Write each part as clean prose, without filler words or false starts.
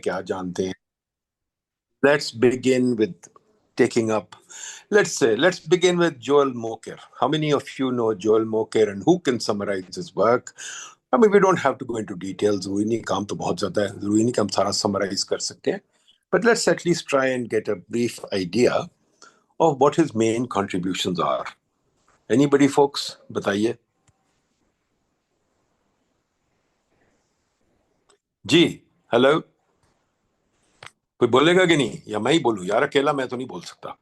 क्या जानते हैं. Let's begin with taking up. Let's begin with Joel Mokyr. How many of you know Joel Mokyr and who can summarize his work? I mean, we don't have to go into details. ज़रूरी नहीं, काम तो बहुत ज़्यादा है. ज़रूरी नहीं कि हम सारा summarize कर सकते हैं. But let's at least try and get a brief idea of what his main contributions are. Anybody, folks? बताइए. जी, hello. कोई बोलेगा कि नहीं, या मैं ही बोलूं? यार अकेला मैं तो नहीं बोल सकता.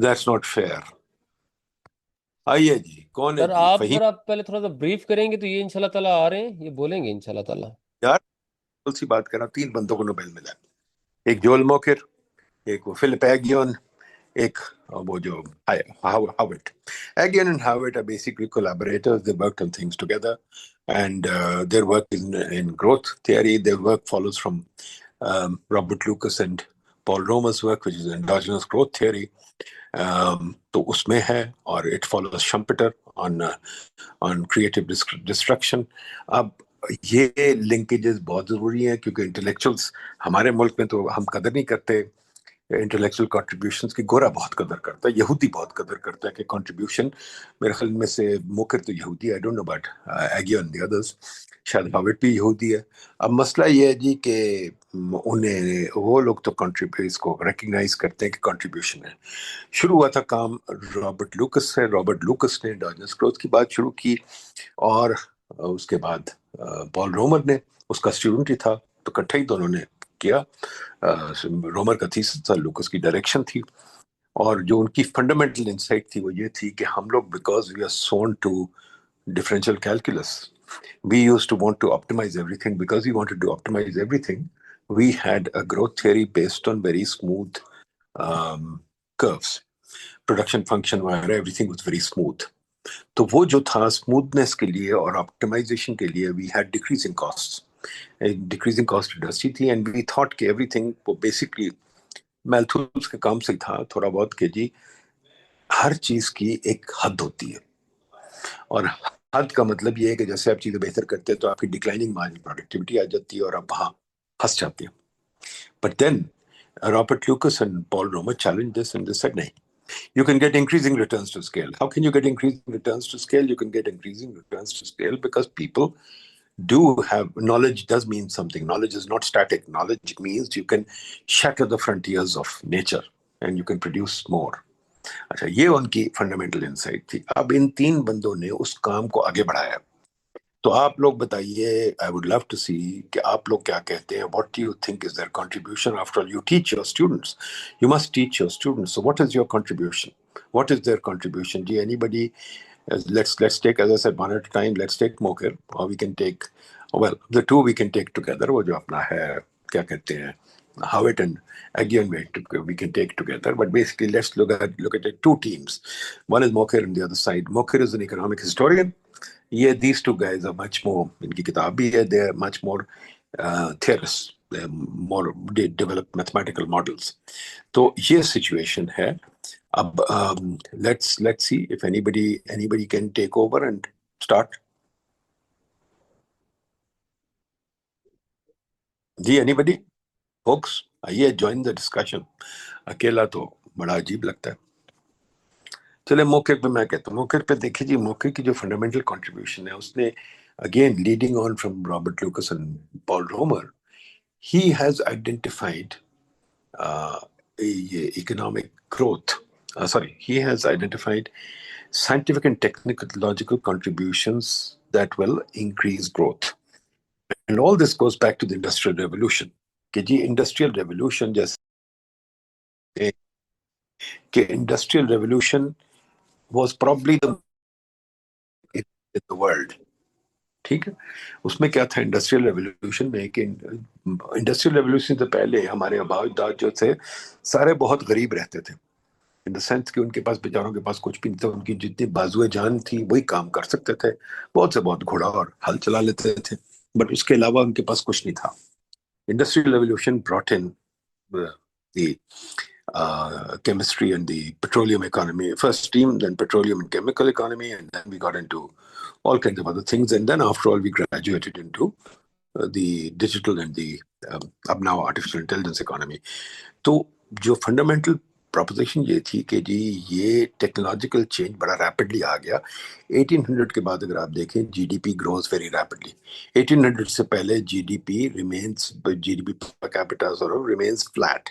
That's not fair. आइए जी, कौन है सर जी? आप फहीम. अगर आप पहले थोड़ा सा ब्रीफ करेंगे तो ये इंशाल्लाह ताला आ रहे हैं, ये बोलेंगे इंशाल्लाह ताला. यार कौन सी बात कर रहा हूं, 3 बंदों को नोबेल मिला. एक जोल मोकिर, एक वो फिलिप एगियन, एक वो जो Howitt. Aghion and Howitt are basically collaborators. They worked on things together, and their work in growth theory, their work follows from Robert Lucas and Paul Romer's work, which is endogenous growth theory. तो उसमें है, और it follows Schumpeter on creative destruction. अब ये linkages बहुत जरूरी हैं, क्योंकि इंटेलेक्चुअल्स हमारे मुल्क में तो हम कदर नहीं करते इंटेलेक्चुअल कंट्रीब्यूशंस की. गोरा बहुत कदर करता है, यहूदी बहुत कदर करता है कि कंट्रीब्यूशन. मेरे ख्याल में से मोकिर तो यहूदी, I don't know but Aegon the others, शायद हावर्ट भी यहूदी है. अब मसला ये है जी कि उन्हें वो लोग तो कंट्रीब्यूट इसको रिकग्नाइज करते हैं कि कंट्रीब्यूशन है. शुरू हुआ था काम रॉबर्ट लूकस से. रॉबर्ट लूकस ने एंडोजेनस ग्रोथ की बात शुरू की, और उसके बाद पॉल रोमर ने, उसका स्टूडेंट ही था, तो इकट्ठे ही दोनों ने किया. रोमर का थीसिस था, लूकस की डायरेक्शन थी, और जो उनकी फंडामेंटल इंसाइट थी वो ये थी कि हम लोग, because we are sown to differential calculus, we used to want to optimize everything. Because we wanted to optimize everything, we had a growth theory based on very smooth curves. Production function where everything was very smooth. तो वो जो था smoothness के लिए और optimisation के लिए, we had decreasing costs. Decreasing cost industry थी, एंड वी थॉट कि एवरीथिंग वो बेसिकली मैल्थूस के काम से था थोड़ा बहुत, कि जी हर चीज की एक हद होती है, और हद का मतलब ये है कि जैसे आप चीजें बेहतर करते हैं तो आपकी डिक्लाइनिंग मार्जिनल प्रोडक्टिविटी आ जाती है और आप वहां फंस जाते हैं. But then Robert Lucas and Paul Romer challenge this, and they said नहीं, you can get increasing returns to scale. How can you get increasing returns to scale? You can get increasing returns to scale because people do have knowledge. Does mean something. Knowledge is not static. Knowledge means you can shatter the frontiers of nature and you can produce more. अच्छा, ये उनकी fundamental insight थी. अब इन 3 बंदों ने उस काम को आगे बढ़ाया. तो आप लोग बताइए, I would love to see कि आप लोग क्या कहते हैं. What do you think is their contribution? After all, you teach your students, you must teach your students. So what is your contribution? What is their contribution? जी, anybody? let's take, as I said, one at a time. Let's take Mokyr, or we can take, well, the two we can take together. वो जो अपना है, क्या कहते हैं, Howitt and Agian, we can take together. But basically, let's look at the 2 teams. One is Mokyr and the other side. Mokyr is an economic historian. Yeah, these 2 guys are much more, इनकी किताब भी है, they are much more theorists. They more, they develop mathematical models. तो ये situation है. अब let's see if anybody can take over and start. Ji, anybody, folks, आइए join the discussion. अकेला तो बड़ा अजीब लगता है. चले मौके पे मैं कहता हूँ, मौके पे देखिए जी, मौके की जो फंडामेंटल कंट्रीब्यूशन है उसने, again leading on from Robert Lucas and Paul Romer, he has identified economic growth. He has identified scientific and technological contributions that will increase growth. And all this goes back to the Industrial Revolution. कि जी Industrial Revolution जैसे कि Industrial Revolution was probably the in the world. ठीक है, उसमें क्या था industrial revolution में कि इंडस्ट्रियल रेवोल्यूशन से पहले हमारे आबाद जो थे सारे बहुत गरीब रहते थे, इन द सेंस कि उनके पास, बेचारों के पास कुछ भी नहीं था. उनकी जितनी बाजुए जान थी वही काम कर सकते थे, बहुत से बहुत घोड़ा और हल चला लेते थे, बट उसके अलावा उनके पास कुछ नहीं था. Industrial revolution brought in the chemistry and the petroleum economy. First steam, then petroleum and chemical economy, and then we got into all kinds of other things. And then after all, we graduated into the digital and the अब now artificial intelligence economy. तो जो fundamental proposition ये थी कि जी ये technological change बड़ा rapidly आ गया। 1800 के बाद अगर आप देखें जीडीपी ग्रोज वेरी रैपिडली। 1800 से पहले GDP per capita remains flat,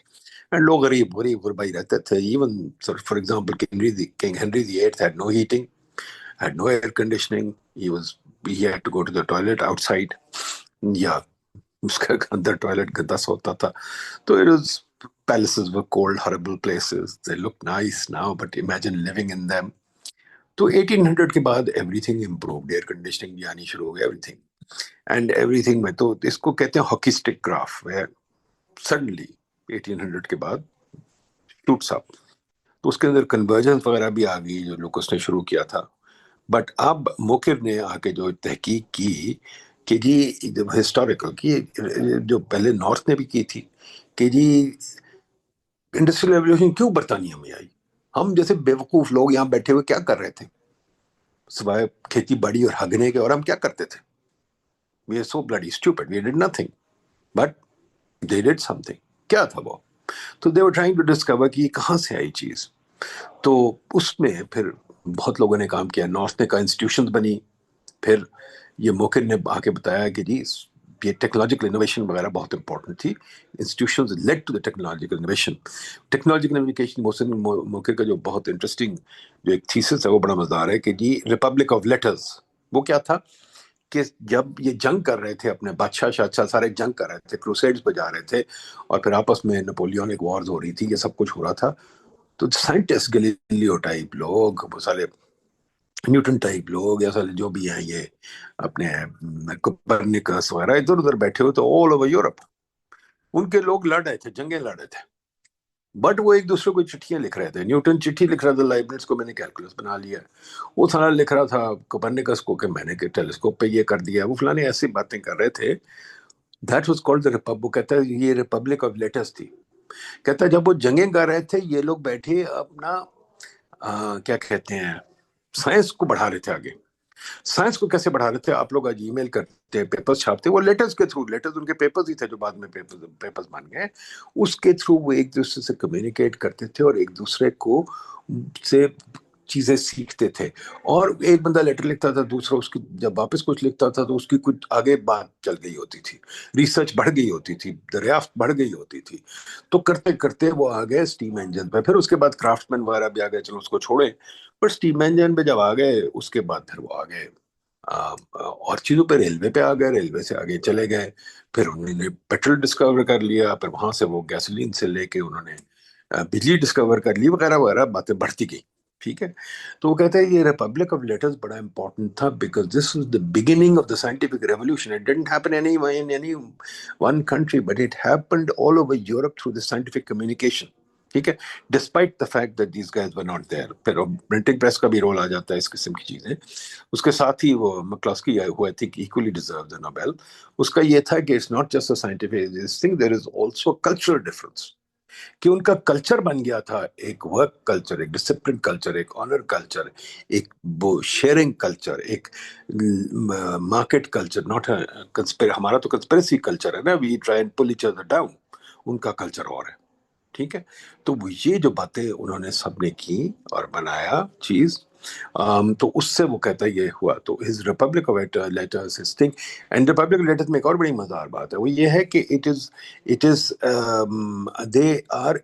and लोग गरीब गरीब गुरबाई रहते थे। Even for example King Henry the eighth had no heating, had no air conditioning. He had to go to the toilet outside. या उसका अंदर टॉयलेट गंदा सा होता था। तो it was, palaces were cold horrible places, they look nice now but imagine living in them। तो 1800 के बाद एवरीथिंग इम्प्रूव्ड, एयर कंडीशनिंग भी आनी शुरू हो गई, एवरीथिंग एंड एवरीथिंग में। तो इसको कहते हैं हॉकी स्टिक ग्राफ, वे सडनली 1800 के बाद शूट्स अप। तो उसके अंदर कन्वर्जेंस वगैरह भी आ गई जो लोकस ने शुरू किया था। बट अब मोकिर ने आके जो तहकीक की कि जी जब हिस्टोरिकल की, जो पहले नॉर्थ ने भी की थी कि जी इंडस्ट्रियल रेवोल्यूशन क्यों बरतानिया में आई, हम जैसे बेवकूफ लोग यहाँ बैठे हुए क्या कर रहे थे सिवाय खेती बाड़ी और हगने के, और हम क्या करते थे? We are so bloody stupid, we did nothing but they did something. क्या था वो? तो they were trying to discover कि कहाँ से आई चीज। तो उसमें फिर बहुत लोगों ने काम किया, नॉर्थ ने का इंस्टीट्यूशन बनी। फिर ये मोकिर ने आके बताया कि जी ये टेक्नोलॉजिकल इनोवेशन वगैरह बहुत इंपॉर्टेंट थी, institutions led to the technological innovation. Technological innovation Mokyr का जो बहुत इंटरेस्टिंग जो एक थीसिस है वो बड़ा मजेदार है कि जी रिपब्लिक ऑफ लेटर्स। वो क्या था कि जब ये जंग कर रहे थे, अपने बादशाह शादशाह सारे जंग कर रहे थे, क्रूसेड्स पे जा रहे थे, और फिर आपस में नेपोलियनिक वॉर्स हो रही थी, ये सब कुछ हो रहा था। तो साइंटिस्ट गैलीलियो टाइप लोग, वो साले न्यूटन टाइप लोग, या साले जो भी हैं ये अपने कोपरनिकस वगैरह, इधर उधर बैठे हुए तो ऑल ओवर यूरोप उनके लोग लड़ रहे थे, जंगें लड़ रहे थे। बट वो एक दूसरे को चिट्ठियां लिख रहे थे। न्यूटन चिट्ठी लिख रहा था लाइब्निट्ज को, मैंने कैलकुलस बना लिया। वो सारा लिख रहा था कोपरनिकस को कि मैंने टेलीस्कोप पे ये कर दिया। वो फलाने ऐसी बातें कर रहे थे। That was called the Republic. कहता है ये रिपब्लिक ऑफ लेटर्स थी। कहता है जब वो जंगें कर रहे थे ये लोग बैठे अपना क्या कहते हैं, साइंस को बढ़ा रहे थे आगे। साइंस को कैसे बढ़ा रहे थे? आप लोग आज ईमेल करते, पेपर्स छापते, वो लेटर्स के थ्रू, लेटर्स उनके पेपर्स ही थे जो बाद में पेपर्स बन गए। उसके थ्रू वो एक दूसरे से कम्युनिकेट करते थे और एक दूसरे को से चीजें सीखते थे। और एक बंदा लेटर लिखता था, दूसरा उसकी जब वापस कुछ लिखता था तो उसकी कुछ आगे बात चल गई होती थी, रिसर्च बढ़ गई होती थी, दरियाफ्त बढ़ गई होती थी। तो करते करते वो आ गए स्टीम इंजन पे। फिर उसके बाद क्राफ्टमैन वगैरह भी आ गए, चलो उसको छोड़े। पर स्टीम इंजन पे जब आ गए उसके बाद फिर वो आ गए और चीजों पे, रेलवे पे आ गए, रेलवे से आगे चले गए। फिर उन्होंने पेट्रोल डिस्कवर कर लिया, फिर वहां से वो गैसोलीन से लेके उन्होंने बिजली डिस्कवर कर ली, वगैरह वगैरह बातें बढ़ती गई। ठीक है। तो वो कहते हैं ये रिपब्लिक ऑफ लेटर्स बड़ा इंपॉर्टेंट था because this was the beginning of the scientific revolution. It didn't happen any in any one country but it happened all over Europe through the scientific communication. ठीक है। Despite the fact that these guys were not there. फिर printing press का भी role आ जाता है, इस किस्म की चीजें। उसके साथ ही वो McCloskey who I think equally deserve the Nobel, उसका ये था कि it's not just a scientific thing, there is also cultural difference. कि उनका कल्चर बन गया था, एक वर्क कल्चर, एक डिसिप्लिन कल्चर, एक ऑनर कल्चर, एक वो शेयरिंग कल्चर, एक मार्केट कल्चर, नॉट हमारा तो कंस्पिरेसी कल्चर है ना, we try and pull each other down. उनका कल्चर और है। ठीक है। तो ये जो बातें उन्होंने सबने की और बनाया चीज, तो उससे वो कहता है ये हुआ। तो his Republic of letters his thing. And Republic letters में एक और बड़ी मजेदार बात है, वो ये है कि it is they are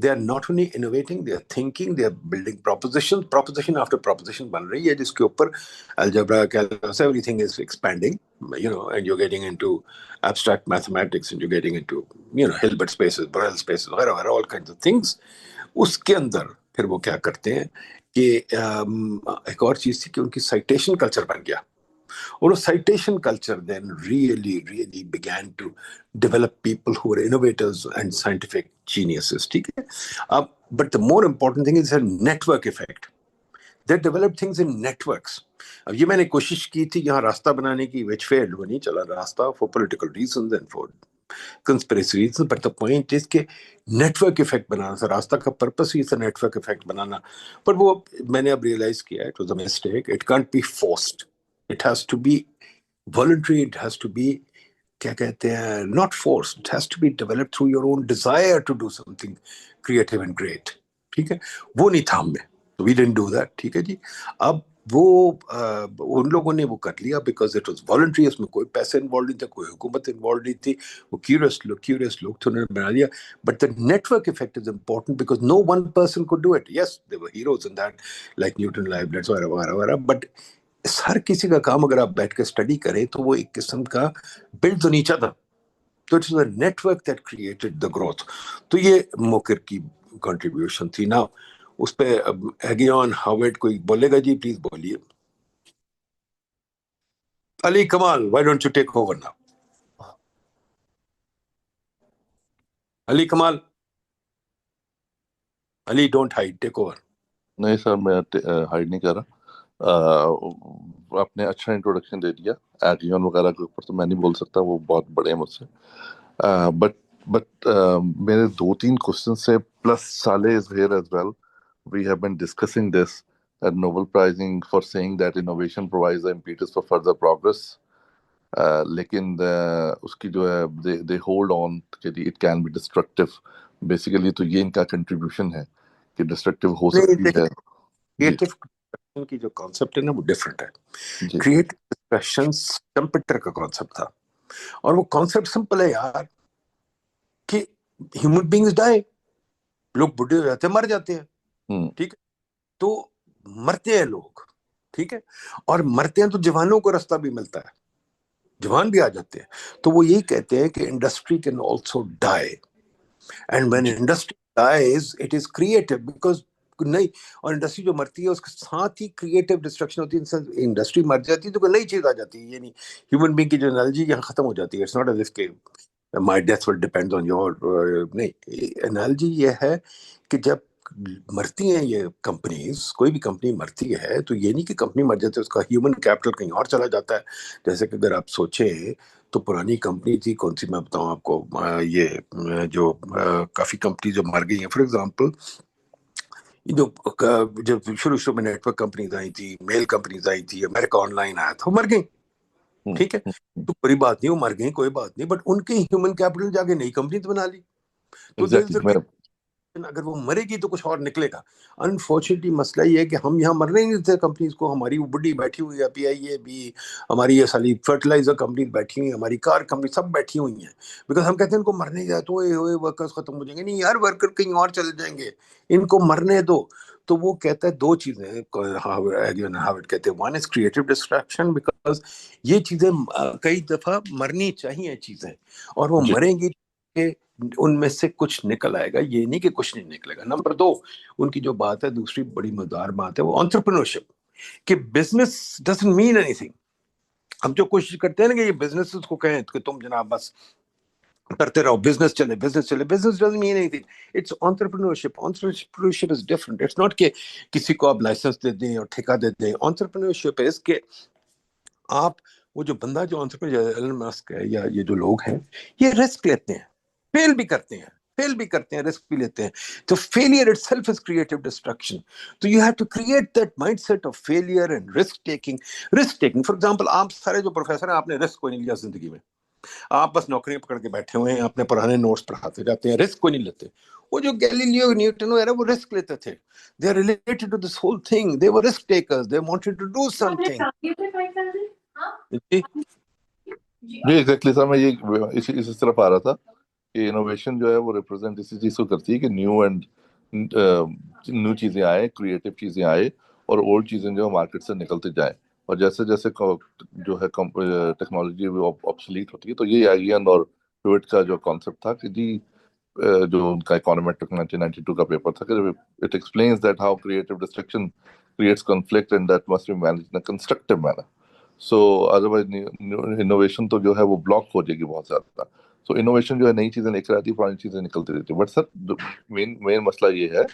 they are not only innovating, they are thinking, they are building proposition after proposition बन रही है जिसके ऊपर algebra, calculus, everything is expanding, and you're getting into abstract mathematics, and you're getting into Hilbert spaces, Borel spaces, वगैरह all kinds of things। उसके अंदर फिर वो क्या करते हैं कि एक और चीज थी कि उनकी साइटेशन कल्चर बन गया। और वो citation culture then really began to develop people who were innovators and scientific geniuses। ठीक है। अब but the more important thing is a network effect। They developed things in networks। अब ये मैंने कोशिश की थी यहाँ रास्ता बनाने की, which failed, वो नहीं चला रास्ता for political reasons and for conspiracy reasons, but the point is कि नेटवर्क इफेक्ट बनाना था रास्ता का पर्पस ही था, नेटवर्क इफेक्ट बनाना। पर वो मैंने अब रियलाइज किया, it was a mistake. It can't be forced, it has to be voluntary, it has to be क्या कहते हैं, not force, it has to be developed through your own desire to do something creative and great. ठीक है, वो नहीं था हमें, तो वी डिडंट डू दैट। ठीक है जी। अब वो उन लोगों ने वो कर लिया बिकॉज इट वाज वॉलंटरी, उसमें कोई पैसे इन्वॉल्व नहीं था, कोई हुकूमत इन्वॉल्व नहीं थी, वो क्यूरियस लोग थे, उन्होंने बना लिया। But the network effect is important because no one person could do it. Yes there were heroes in that, like Newton, Leibniz वगैरह वगैरह वगैरह, बट हर किसी का काम अगर आप बैठ के स्टडी करें तो वो एक किस्म का बिल्ड तो नीचा था। तो it's the network that created the growth. तो ये मोकर की कंट्रीब्यूशन थी ना। उस पे एगियन हार्वर्ड कोई बोलेगा जी, प्लीज बोलिए। Ali Kamal, why don't you take over now? Ali Kamal, Ali don't hide, take over. नहीं सर, मैं हाइड नहीं कर रहा। आपने अच्छा इंट्रोडक्शन दे दिया। एगियन वगैरह के ऊपर तो मैं नहीं बोल सकता, वो बहुत बड़े हैं मुझसे। बट बट मेरे दो तीन क्वेश्चन से, प्लस साले is here as well. We have been discussing this at Nobel Prizing for saying that innovation provides the impetus for further progress. लेकिन उसकी जो है they hold on कि it can be destructive. Basically तो ये इनका contribution है कि डिस्ट्रक्टिव हो नहीं, सकती है। जी क्रिएटिव की जो कॉन्सेप्ट है ना वो डिफरेंट है। जी क्रिएटिव एक्सप्रेशन टम्पटर का कॉन्सेप्ट था, और वो कॉन्सेप्ट सिंपल है यार, कि ह्यूमन बींग्स डाई, लोग बुढ़े हो जाते हैं, मर जाते हैं। हम्म ठीक है, तो मरते हैं लोग। ठीक है, और मरते हैं तो जवानों को रास्ता भी मिलता है, जवान भी आ जाते हैं। तो वो यही कहते हैं कि industry can also die, and when जी industry dies it is creative because नहीं, और इंडस्ट्री जो मरती है उसके साथ ही क्रिएटिव डिस्ट्रक्शन होती है। इंडस्ट्री मर जाती है तो कोई नई चीज आ जाती है। ये नहीं, ह्यूमन बीइंग की जो एनालॉजी यहाँ खत्म हो जाती है। It's not as if my death will depend on your, नहीं, एनालॉजी ये है कि जब मरती हैं ये कंपनीज, कोई भी कंपनी मरती है तो ये नहीं कि कंपनी मर जाती है उसका ह्यूमन कैपिटल कहीं और चला जाता है। जैसे कि अगर आप सोचें तो पुरानी कंपनी थी कौन सी, मैं बताऊं आपको, ये जो काफी कंपनी जो मर गई हैं, फॉर एग्जांपल ये जो जब शुरू शुरू में नेटवर्क कंपनीज आई थी, मेल कंपनीज आई थी, अमेरिका ऑनलाइन आया था, वो मर गई। ठीक है, तो बड़ी बात नहीं, वो मर गई, कोई बात नहीं, बट उनके ह्यूमन कैपिटल जाके नई कंपनी तो बना ली। तो एग्जैक्टली। मैं अगर वो मरेगी तो कुछ और निकलेगा। अनफॉर्चुनेटली मसला ये है कि हम यहाँ मरने ही नहीं देते कंपनीज को। हमारी वो बुढ़ी बैठी हुई है, पीआईए भी, हमारी ये सारी फर्टिलाइजर कंपनी बैठी हुई है, हमारी कार कंपनी सब बैठी हुई हैं, बिकॉज हम कहते हैं इनको मरने ही जाए तो ये वर्कर्स खत्म हो जाएंगे। नहीं यार, वर्कर कहीं और चले जाएंगे, इनको मरने दो। तो वो कहता है दो चीजें, हार्वर्ड कहते हैं, one is creative distraction, because ये चीजें कई दफा मरनी चाहिए चीजें, और वो जी मरेंगी उनमें से कुछ निकल आएगा, ये नहीं कि कुछ नहीं निकलेगा। नंबर दो, उनकी जो बात है, दूसरी बड़ी मजेदार बात है, वो एंटरप्रेन्योरशिप, कि बिजनेस डजंट मीन एनीथिंग। हम जो कोशिश करते हैं ना कि ये बिजनेस को कहें कि तुम जनाब बस करते रहो, बिजनेस चले, बिजनेस चले, business doesn't mean anything. It's entrepreneurship is different. It's not कि किसी को आप लाइसेंस दे दें और ठेका दे दें। एंटरप्रेन्योरशिप इज कि आप, वो जो बंदा जो एंटरप्रेन्योर एलन मस्क है या ये जो लोग हैं, ये रिस्क लेते हैं, फेल भी करते हैं, रिस्क भी लेते हैं। तो failure itself is creative destruction. तो you have to create that mindset of failure and risk taking for example, आप सारे जो प्रोफेसर हैं, आपने रिस्क कोई नहीं लिया जिंदगी में। आप बस नौकरी पकड़ के बैठे हुए हैं, अपने पुराने नोट्स पढ़ाते जाते हैं, रिस्क कोई नहीं लेते। वो जो गैलीलियो न्यूटन वगैरह, वो रिस्क लेते थे। They are related to this whole thing, they were risk takers, they wanted to do something. जी एग्जैक्टली सर, मैं ये इसी तरफ आ रहा था कि इनोवेशन जो है वो रिप्रेजेंट इसी चीज को करती है कि न्यू चीजें आए, क्रिएटिव चीजें आए, और ओल्ड चीजें जो मार्केट से निकलती जाए। और जैसे जैसे जो है टेक्नोलॉजी ऑब्सोलीट होती है, तो ये आगियन और पिवट का जो कॉन्सेप्ट था कि जी जो उनका इकोनॉमेट्रिक 1992 का पेपर था कि it explains that how creative destruction creates conflict and that must be managed in a constructive manner. So otherwise innovation तो जो है वो ब्लॉक हो जाएगी बहुत ज्यादा। सो इनोवेशन जो है नई चीजें लेकर आती है, पुरानी चीजें निकलती रहती है। बट सर मेन मेन मसला ये है,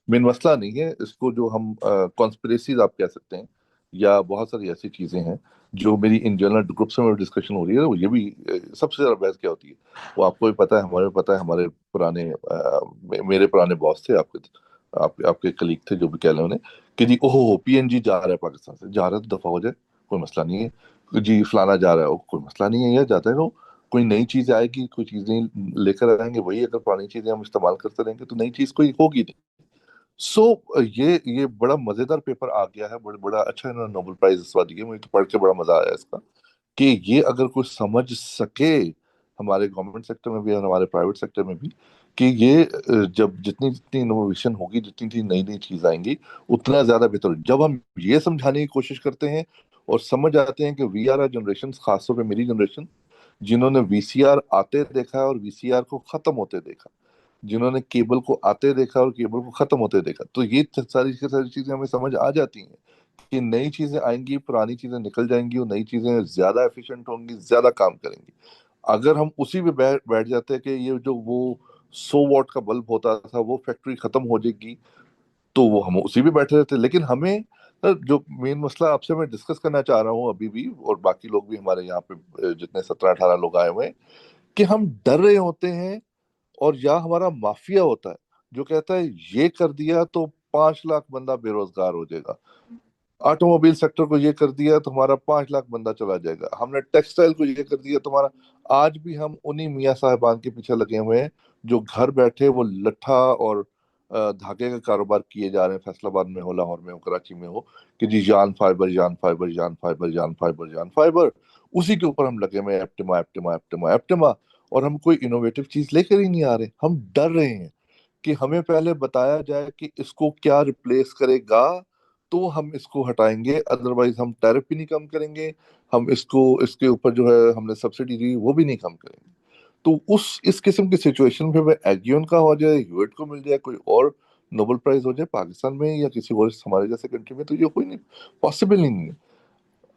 मेन मसला नहीं है इसको, जो हम कॉन्स्पिरेसीज आप कह सकते हैं, या बहुत सारी ऐसी चीजें हैं जो मेरी इन जनरल ग्रुप्स में डिस्कशन हो रही है। वो ये भी सबसे ज्यादा बहस क्या होती है, वो आपको भी पता है, हमारे भी पता है। हमारे पुराने मेरे पुराने बॉस थे, आपके कलीग थे, जो भी कह लें उन्हें, कि जी ओहो पीएनजी जा रहा है पाकिस्तान से, जा रहा है तो दफा हो जाए, कोई मसला नहीं है। जी फलाना जा रहा है, कोई मसला नहीं है, यार जाता है। कोई नई चीज आएगी, कोई चीजें लेकर आएंगे, वही अगर पुरानी चीजें हम इस्तेमाल करते रहेंगे तो नई चीज कोई होगी नहीं। सो ये बड़ा मजेदार पेपर आ गया है, बड़ा अच्छा इन्होंने नोबेल प्राइज इस बार दिया, मुझे तो पढ़ के बड़ा मजा आया इसका, कि ये अगर कोई समझ सके हमारे गवर्नमेंट सेक्टर में भी और हमारे प्राइवेट सेक्टर में भी, कि ये जब जितनी जितनी इनोवेशन होगी, जितनी जितनी नई नई चीज आएंगी, उतना ज्यादा बेहतर होगी। जब हम ये समझाने की कोशिश करते हैं और समझ आते हैं कि वी आर आर जनरेशन, खासतौर पे मेरी जनरेशन, जिन्होंने वीसीआर आते देखा है और वीसीआर को खत्म होते देखा, जिन्होंने केबल को आते देखा और केबल को खत्म होते देखा, तो ये सारी की सारी चीजें हमें समझ आ जाती हैं कि नई चीजें आएंगी, पुरानी चीजें निकल जाएंगी, और नई चीजें ज्यादा एफिशिएंट होंगी, ज्यादा काम करेंगी। अगर हम उसी में बैठ जाते हैं कि ये जो वो 100 वॉट का बल्ब होता था वो फैक्ट्री खत्म हो जाएगी, तो वो हम उसी में बैठे रहते। लेकिन हमें जो मेन मसला आपसे मैं डिस्कस करना चाह रहा हूँ अभी भी, और बाकी लोग भी हमारे यहाँ पे जितने 17-18 लोग आए हुए हैं, कि हम डर रहे होते हैं, और या हमारा माफिया होता है जो कहता है ये कर दिया तो 5 लाख बंदा बेरोजगार हो जाएगा, ऑटोमोबाइल सेक्टर को ये कर दिया तो हमारा 5 लाख बंदा चला जाएगा, हमने टेक्सटाइल को ये कर दिया तो हमारा। आज भी हम उन्हीं मियाँ साहबान के पीछे लगे हुए हैं जो घर बैठे वो लट्ठा और धागे का कारोबार किए जा रहे हैं, फैसलाबाद में हो, लाहौर में हो, कराची में हो, कि जी यान फाइबर, यान फाइबर, यान फाइबर, यान फाइबर, यान फाइबर, उसी के ऊपर हम लगे हुए हैं, एप्टिमा, एप्टिमा, एप्टिमा, एप्टिमा। और हम कोई इनोवेटिव चीज लेकर ही नहीं आ रहे, हम डर रहे हैं कि हमें पहले बताया जाए कि इसको क्या रिप्लेस करेगा, तो हम इसको हटाएंगे, अदरवाइज हम टैरिफ भी नहीं कम करेंगे, हम इसको, इसके ऊपर जो है हमने सब्सिडी दी वो भी नहीं कम करेंगे। तो उस इस किस्म की सिचुएशन पे मैं एगियन का हो जाए, ह्यूएट को मिल जाए, कोई और नोबेल प्राइज हो जाए पाकिस्तान में या किसी और हमारे जैसे कंट्री में, तो ये कोई नहीं, पॉसिबल नहीं है।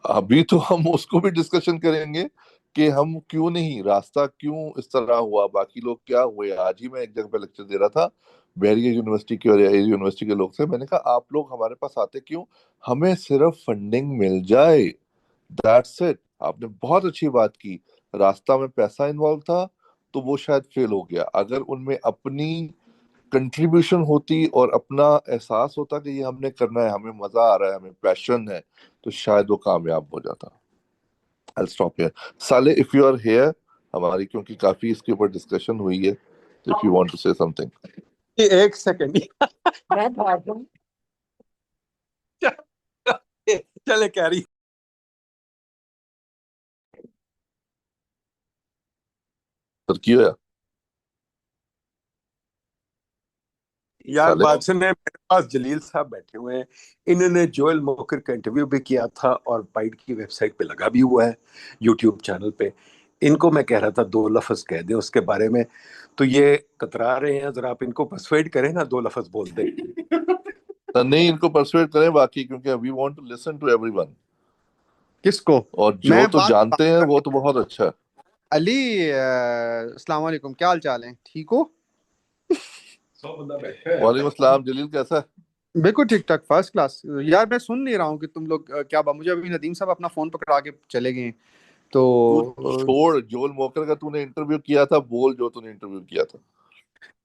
अभी तो हम उसको भी डिस्कशन करेंगे कि हम क्यों नहीं, रास्ता क्यों इस तरह हुआ, बाकी लोग क्या हुए। आज ही मैं एक जगह पे लेक्चर दे रहा था, बैरियर यूनिवर्सिटी के और एयर यूनिवर्सिटी के लोग थे, मैंने कहा आप लोग हमारे पास आते क्यों, हमें सिर्फ फंडिंग मिल जाए, दैट्स इट। आपने बहुत अच्छी बात की, रास्ता में पैसा इन्वॉल्व था तो वो शायद फेल हो गया, अगर उनमें अपनी कंट्रीब्यूशन होती और अपना एहसास होता कि ये हमने करना है, हमें मजा आ रहा है, हमें पैशन है, तो शायद वो कामयाब हो जाता। I'll stop here. साले, if you are here, हमारी क्योंकि काफी इसके ऊपर डिस्कशन हुई है, if you want to say something. ये एक सेकंड चले कैरी। सर की होया यार साले? बात सुने, मेरे पास जलील साहब बैठे हुए हैं, इन्होंने जोएल मोकर का इंटरव्यू भी किया था और बाइट की वेबसाइट पे लगा भी हुआ है, यूट्यूब चैनल पे। इनको मैं कह रहा था 2 लफ्ज कह दें उसके बारे में, तो ये कतरा रहे हैं, जरा आप इनको परसुएड करें ना, 2 लफ्ज बोल दें। सर नहीं, इनको परसुएट करें बाकी, क्योंकि we want to listen to everyone, किसको? और जो मैं तो बात बात जानते हैं कर वो तो बहुत अच्छा है। अली, अस्सलाम वालेकुम, क्या हाल चाल है? ठीक हो? बंदा बैठा है। वालेकुम अस्सलाम, जलील कैसा है? बिल्कुल ठीक ठाक, फर्स्ट क्लास। यार मैं सुन नहीं रहा हूँ कि तुम लोग क्या बात, मुझे अभी नदीम साहब अपना फोन पकड़ा के चले गए हैं। तो तू छोड़, जोल मोकर का तूने इंटरव्यू किया था, बोल जो तूने इंटरव्यू किया था।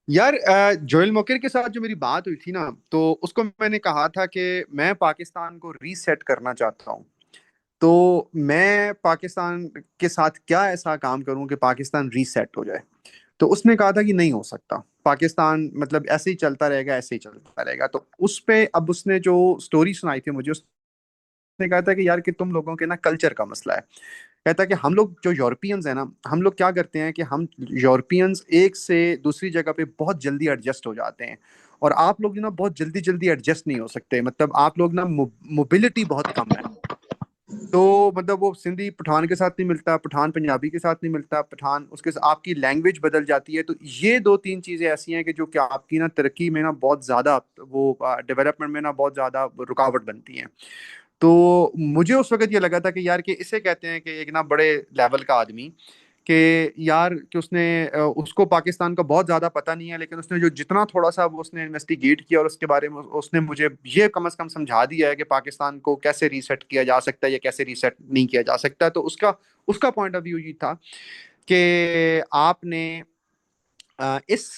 यार जोएल मोकेर के साथ जो मेरी बात हुई थी ना, तो उसको मैंने कहा था कि मैं पाकिस्तान को रीसेट करना चाहता हूँ। तो मैं पाकिस्तान के साथ क्या ऐसा काम करूं कि पाकिस्तान रीसेट हो जाए। तो उसने कहा था कि नहीं हो सकता, पाकिस्तान मतलब ऐसे ही चलता रहेगा, ऐसे ही चलता रहेगा। तो उस पे अब उसने जो स्टोरी सुनाई थी मुझे, उसने कहा था कि यार कि तुम लोगों के ना कल्चर का मसला है। कहता है कि हम लोग जो यूरोपियंस हैं ना, हम लोग क्या करते हैं कि हम यूरोपियंस एक से दूसरी जगह पे बहुत जल्दी एडजस्ट हो जाते हैं, और आप लोग ना बहुत जल्दी जल्दी एडजस्ट नहीं हो सकते। मतलब आप लोग ना मोबिलिटी बहुत कम है। तो मतलब वो सिंधी पठान के साथ नहीं मिलता, पठान पंजाबी के साथ नहीं मिलता, पठान उसके साथ आपकी लैंग्वेज बदल जाती है। तो ये 2-3 चीज़ें ऐसी हैं कि जो कि आपकी ना तरक्की में ना बहुत ज़्यादा, वो डेवलपमेंट में ना बहुत ज़्यादा रुकावट बनती हैं। तो मुझे उस वक्त ये लगा था कि यार कि इसे कहते हैं कि एक ना बड़े लेवल का आदमी, कि यार कि उसने उसको पाकिस्तान का बहुत ज़्यादा पता नहीं है, लेकिन उसने जो जितना थोड़ा सा वो उसने इन्वेस्टिगेट किया और उसके बारे में उसने मुझे ये कम से कम समझा दिया है कि पाकिस्तान को कैसे रीसेट किया जा सकता है या कैसे रीसेट नहीं किया जा सकता। तो उसका उसका पॉइंट ऑफ व्यू ये था कि आपने इस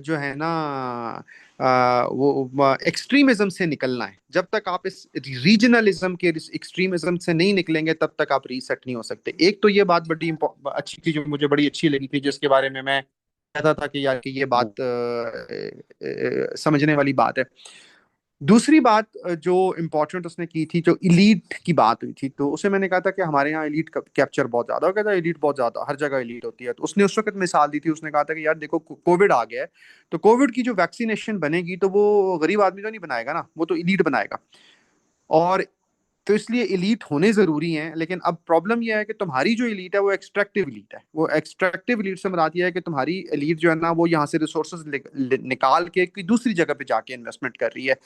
जो है ना वो एक्सट्रीमिज्म से निकलना है। जब तक आप इस रीजनलिज्म के एक्सट्रीमिज्म से नहीं निकलेंगे तब तक आप रीसेट नहीं हो सकते। एक तो ये बात बड़ी अच्छी थी, जो मुझे बड़ी अच्छी लगी थी, जिसके बारे में मैं कहता था कि यार कि ये बात समझने वाली बात है। दूसरी बात जो इम्पोर्टेंट उसने की थी, जो इलीट की बात हुई थी, तो उसे मैंने कहा था कि हमारे यहाँ इलीट कैप्चर बहुत ज्यादा हो गया था। इलीट बहुत ज्यादा, हर जगह इलीट होती है। तो उसने उस वक्त मिसाल दी थी, उसने कहा था कि यार देखो कोविड आ गया है, तो कोविड की जो वैक्सीनेशन बनेगी तो वो गरीब आदमी तो नहीं बनाएगा ना, वो तो इलीट बनाएगा। और तो इसलिए इलीट होने जरूरी हैं। लेकिन अब प्रॉब्लम यह है कि तुम्हारी जो इलीट है वो एक्सट्रैक्टिव इलीट है। वो एक्सट्रैक्टिव इलीट से मुराद यह है कि तुम्हारी इलीट जो है ना, वो यहाँ से रिसोर्सेज निकाल के कोई दूसरी जगह पे जाके इन्वेस्टमेंट कर रही है।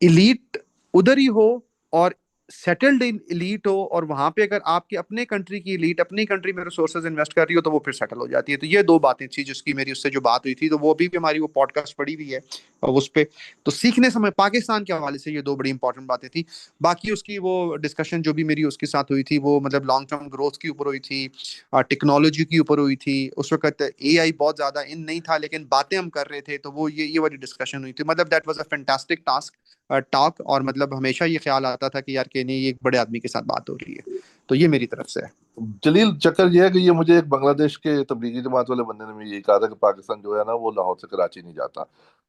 इलीट उधर ही हो, और सेटल्ड इन इलीट हो, और वहां पे अगर आपके अपने कंट्री की इलीट अपनी कंट्री में रिसोर्सेज इन्वेस्ट कर रही हो तो वो फिर सेटल हो जाती है। तो ये दो बातें थी जिसकी मेरी उससे जो बात हुई थी, तो वो अभी भी हमारी वो पॉडकास्ट पड़ी हुई है और उस पे तो सीखने समय पाकिस्तान के हवाले से ये दो बड़ी इंपॉर्टेंट बातें थी। बाकी उसकी वो डिस्कशन जो भी मेरी उसके साथ हुई थी, वो मतलब लॉन्ग टर्म ग्रोथ के ऊपर हुई थी, टेक्नोलॉजी के ऊपर हुई थी। उस वक्त एआई बहुत ज्यादा इन नहीं था, लेकिन बातें हम कर रहे थे, तो वो ये वाली डिस्कशन हुई थी। मतलब that was a fantastic task talk. और मतलब हमेशा ये ख्याल आता था कि यार कि नहीं, ये एक बड़े आदमी के साथ बात हो रही है। तो ये मेरी तरफ से है। जलील, चक्कर ये है कि ये मुझे एक बांग्लादेश के तबलीगी जमात वाले बंदे ने भी यही कहा था कि पाकिस्तान जो है ना वो लाहौर से कराची नहीं जाता।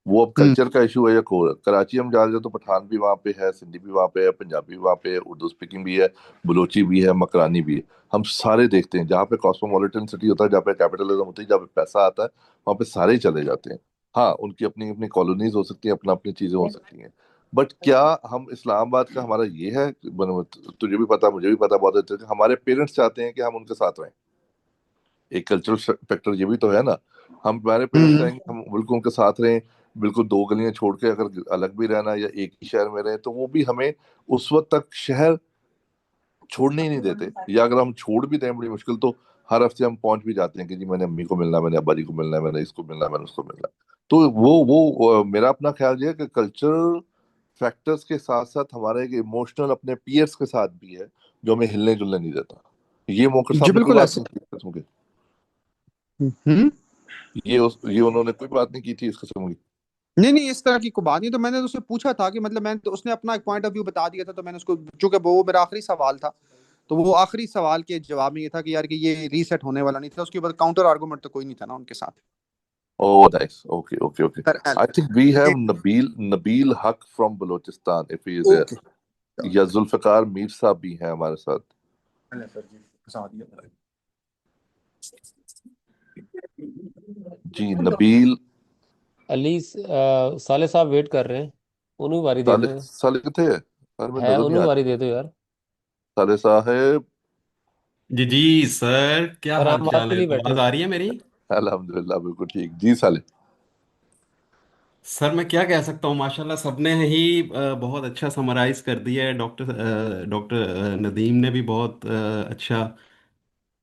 वो अब हम्म। कल्चर का इशू है या कोर। कराची हम जा रहे हैं तो पठान भी वहाँ पे है, सिंधी भी वहाँ पे है, पंजाबी भी वहाँ पे है, उर्दू स्पीकिंग भी है, बलोची भी है, मकरानी भी है। हम सारे देखते हैं जहाँ पे कॉस्मोपॉलिटन सिटी होता है, जहाँ पे कैपिटलिज्म होती है, जहाँ पे पैसा आता है, वहाँ पे सारे ही चले जाते हैं। हाँ, उनकी अपनी अपनी कॉलोनीज हो सकती हैं, अपना अपनी चीजें हो सकती हैं। बट क्या हम इस्लामाबाद का हमारा ये है, तुझे भी पता मुझे भी पता बहुत अच्छे से, हमारे पेरेंट्स चाहते हैं कि हम उनके साथ रहें। एक कल्चरल फैक्टर ये भी तो है ना। हम, हमारे पेरेंट्स हम्म। चाहेंगे हम बिल्कुल उनके साथ रहें। बिल्कुल दो गलियां छोड़ के अगर अलग भी रहना या एक ही शहर में रहें तो वो भी हमें उस वक्त तक शहर छोड़ने ही नहीं देते। या अगर हम छोड़ भी दें बड़ी मुश्किल, तो हर हफ्ते हम पहुंच भी जाते हैं कि जी मैंने अम्मी को मिलना है, मैंने अब्बा जी को मिलना है, मैंने इसको मिलना है, मैंने उसको मिलना है। तो मेरा अपना ख्याल ये है कि कल्चरल फैक्टर्स के साथ साथ हमारा एक इमोशनल अपने पीयर्स के साथ भी है जो हमें हिलने जुलने नहीं देता। ये मोकर जी साहब ने कोई बिल्कुल बात ऐसे। नहीं की किस्म की। हम्म। ये उन्होंने कोई बात नहीं की थी इस किस्म की। नहीं नहीं, इस तरह की कोई बात नहीं। तो मैंने तो उससे पूछा था कि मतलब मैंने तो, उसने अपना एक पॉइंट ऑफ व्यू बता दिया था, तो मैंने उसको, चूंकि वो मेरा आखिरी सवाल था, तो वो आखिरी सवाल के जवाब में ये था कि यार कि ये रीसेट होने वाला नहीं था। उसके बाद काउंटर आर्गूमेंट तो कोई नहीं था ना उनके साथ। Oh, nice. Okay, okay, okay. Sir I think we have Nabil Haq from Balochistan, if he is there. Okay. या जुल्फकार मीर साहब भी हैं हमारे साथ। जी नबील। अली साले साहब वेट कर रहे हैं। उन्हें बारी दे साले दो। साले किथे है? यार मैं है, नजर नहीं उन्हें आ बारी रहा। दे दो यार। साले साहब। जी जी सर, क्या सर, हाल हम चाल आपके है? लिए बैठे आवाज हैं। आ रही है मेरी? अल्हम्दुलिल्लाह बिल्कुल ठीक जी साले। सर मैं क्या कह सकता हूँ, माशाल्लाह सबने ही बहुत अच्छा समराइज कर दिया है। डॉक्टर नदीम ने भी बहुत अच्छा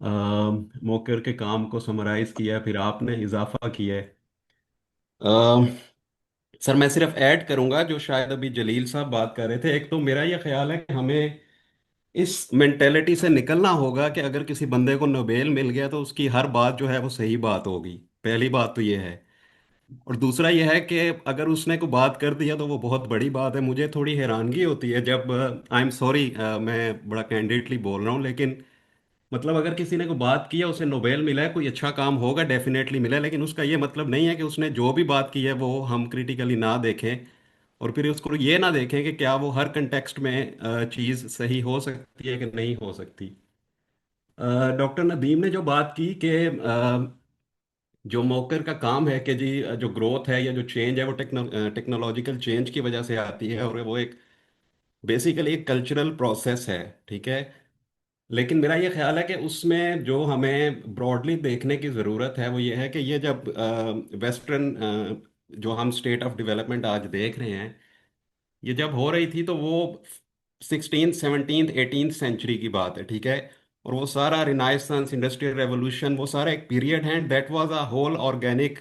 मौके के काम को समराइज किया है, फिर आपने इजाफा किया है। सर मैं सिर्फ ऐड करूंगा जो शायद अभी जलील साहब बात कर रहे थे। एक तो मेरा ये ख्याल है कि हमें इस मेंटेलिटी से निकलना होगा कि अगर किसी बंदे को नोबेल मिल गया तो उसकी हर बात जो है वो सही बात होगी। पहली बात तो ये है। और दूसरा यह है कि अगर उसने को बात कर दिया तो वो बहुत बड़ी बात है। मुझे थोड़ी हैरानगी होती है जब, आई एम सॉरी मैं बड़ा कैंडिडेटली बोल रहा हूँ, लेकिन मतलब अगर किसी ने को बात किया, उसे नोबेल मिला है, कोई अच्छा काम होगा, डेफिनेटली मिला है, लेकिन उसका ये मतलब नहीं है कि उसने जो भी बात की है वो हम क्रिटिकली ना देखें और फिर उसको ये ना देखें कि क्या वो हर कंटेक्स्ट में चीज़ सही हो सकती है कि नहीं हो सकती। डॉक्टर नदीम ने जो बात की कि जो मौकर का काम है कि जी जो ग्रोथ है या जो चेंज है वो टेक्नोलॉजिकल चेंज की वजह से आती है और वो एक बेसिकली एक कल्चरल प्रोसेस है। ठीक है। लेकिन मेरा ये ख्याल है कि उसमें जो हमें ब्रॉडली देखने की ज़रूरत है वो ये है कि ये जब वेस्टर्न जो हम स्टेट ऑफ डेवलपमेंट आज देख रहे हैं, ये जब हो रही थी तो वो 16th 17th 18th सेंचुरी की बात है। ठीक है। और वो सारा रिनाइसेंस, इंडस्ट्रियल रेवोल्यूशन, वो सारा एक पीरियड है। That was a whole organic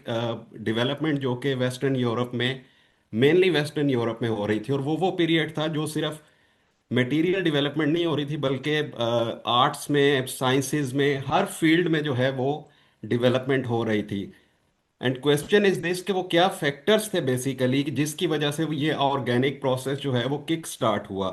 development जो कि वेस्टर्न यूरोप में, मेनली वेस्टर्न यूरोप में हो रही थी। और वो पीरियड था जो सिर्फ मटेरियल डेवलपमेंट नहीं हो रही थी, बल्कि आर्ट्स में, साइंसेज में, हर फील्ड में जो है वो डेवलपमेंट हो रही थी। एंड क्वेश्चन इज दिस कि वो क्या फैक्टर्स थे बेसिकली जिसकी वजह से ये ऑर्गेनिक प्रोसेस जो है वो किक स्टार्ट हुआ,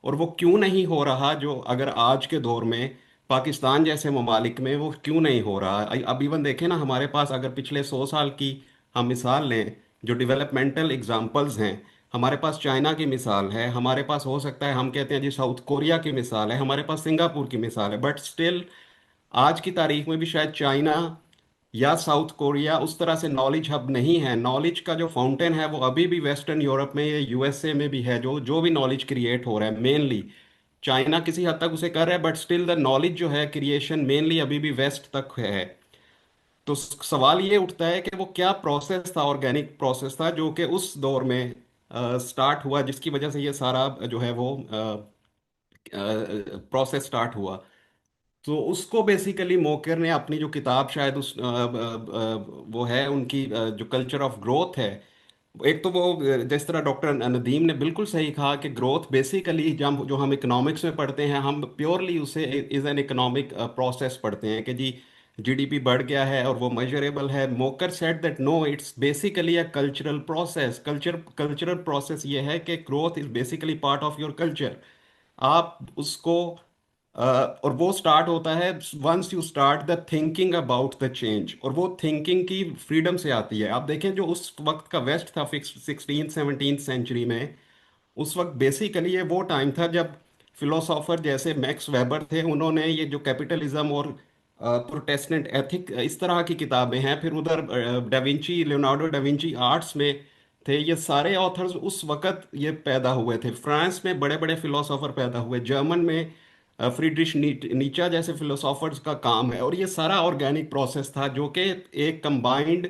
और वो क्यों नहीं हो रहा, जो अगर आज के दौर में पाकिस्तान जैसे ममालिक में वो क्यों नहीं हो रहा। अब इवन देखें ना, हमारे पास अगर पिछले 100 साल की हम मिसाल लें, जो डेवलपमेंटल एग्जांपल्स हैं, हमारे पास चाइना की मिसाल है, हमारे पास हो सकता है हम कहते हैं जी साउथ कोरिया की मिसाल है, हमारे पास सिंगापुर की मिसाल है, बट स्टिल आज की तारीख में भी शायद चाइना या साउथ कोरिया उस तरह से नॉलेज हब नहीं है। नॉलेज का जो फाउंटेन है वो अभी भी वेस्टर्न यूरोप में या यूएसए में भी है, जो जो भी नॉलेज क्रिएट हो रहा है मेनली चाइना किसी हद तक उसे कर रहा है, बट स्टिल द नॉलेज जो है क्रिएशन मेनली अभी भी वेस्ट तक है। तो सवाल ये उठता है कि वो क्या प्रोसेस था, ऑर्गेनिक प्रोसेस था जो कि उस दौर में स्टार्ट हुआ, जिसकी वजह से ये सारा जो है वो प्रोसेस स्टार्ट हुआ। तो उसको बेसिकली मोकर ने अपनी जो किताब शायद उस वो है उनकी जो कल्चर ऑफ ग्रोथ है, एक तो वो जिस तरह डॉक्टर नदीम ने बिल्कुल सही कहा कि ग्रोथ बेसिकली जब जो हम इकोनॉमिक्स में पढ़ते हैं, हम प्योरली उसे इज एन इकोनॉमिक प्रोसेस पढ़ते हैं कि जी जीडीपी बढ़ गया है और वो मेजरेबल है। Mokyr said that no, it's basically a cultural process. Cultural process ये है कि growth is basically part of your culture. आप उसको और वो स्टार्ट होता है once you start the thinking about the change, और वो थिंकिंग की फ्रीडम से आती है। आप देखें जो उस वक्त का वेस्ट था 16th 17th सेंचुरी में, उस वक्त बेसिकली ये वो टाइम था जब फिलोसोफर जैसे मैक्स वेबर थे, उन्होंने ये जो कैपिटलिज्म और प्रोटेस्टेंट एथिक इस तरह की किताबें हैं, फिर उधर डाविंची लियोनार्डो डाविंची आर्ट्स में थे, ये सारे ऑथर्स उस वक्त ये पैदा हुए थे। फ्रांस में बड़े बड़े फिलोसोफर पैदा हुए, जर्मन में फ्रीड्रिश नीचा जैसे फिलोसोफर्स का काम है, और ये सारा ऑर्गेनिक प्रोसेस था जो कि एक कंबाइंड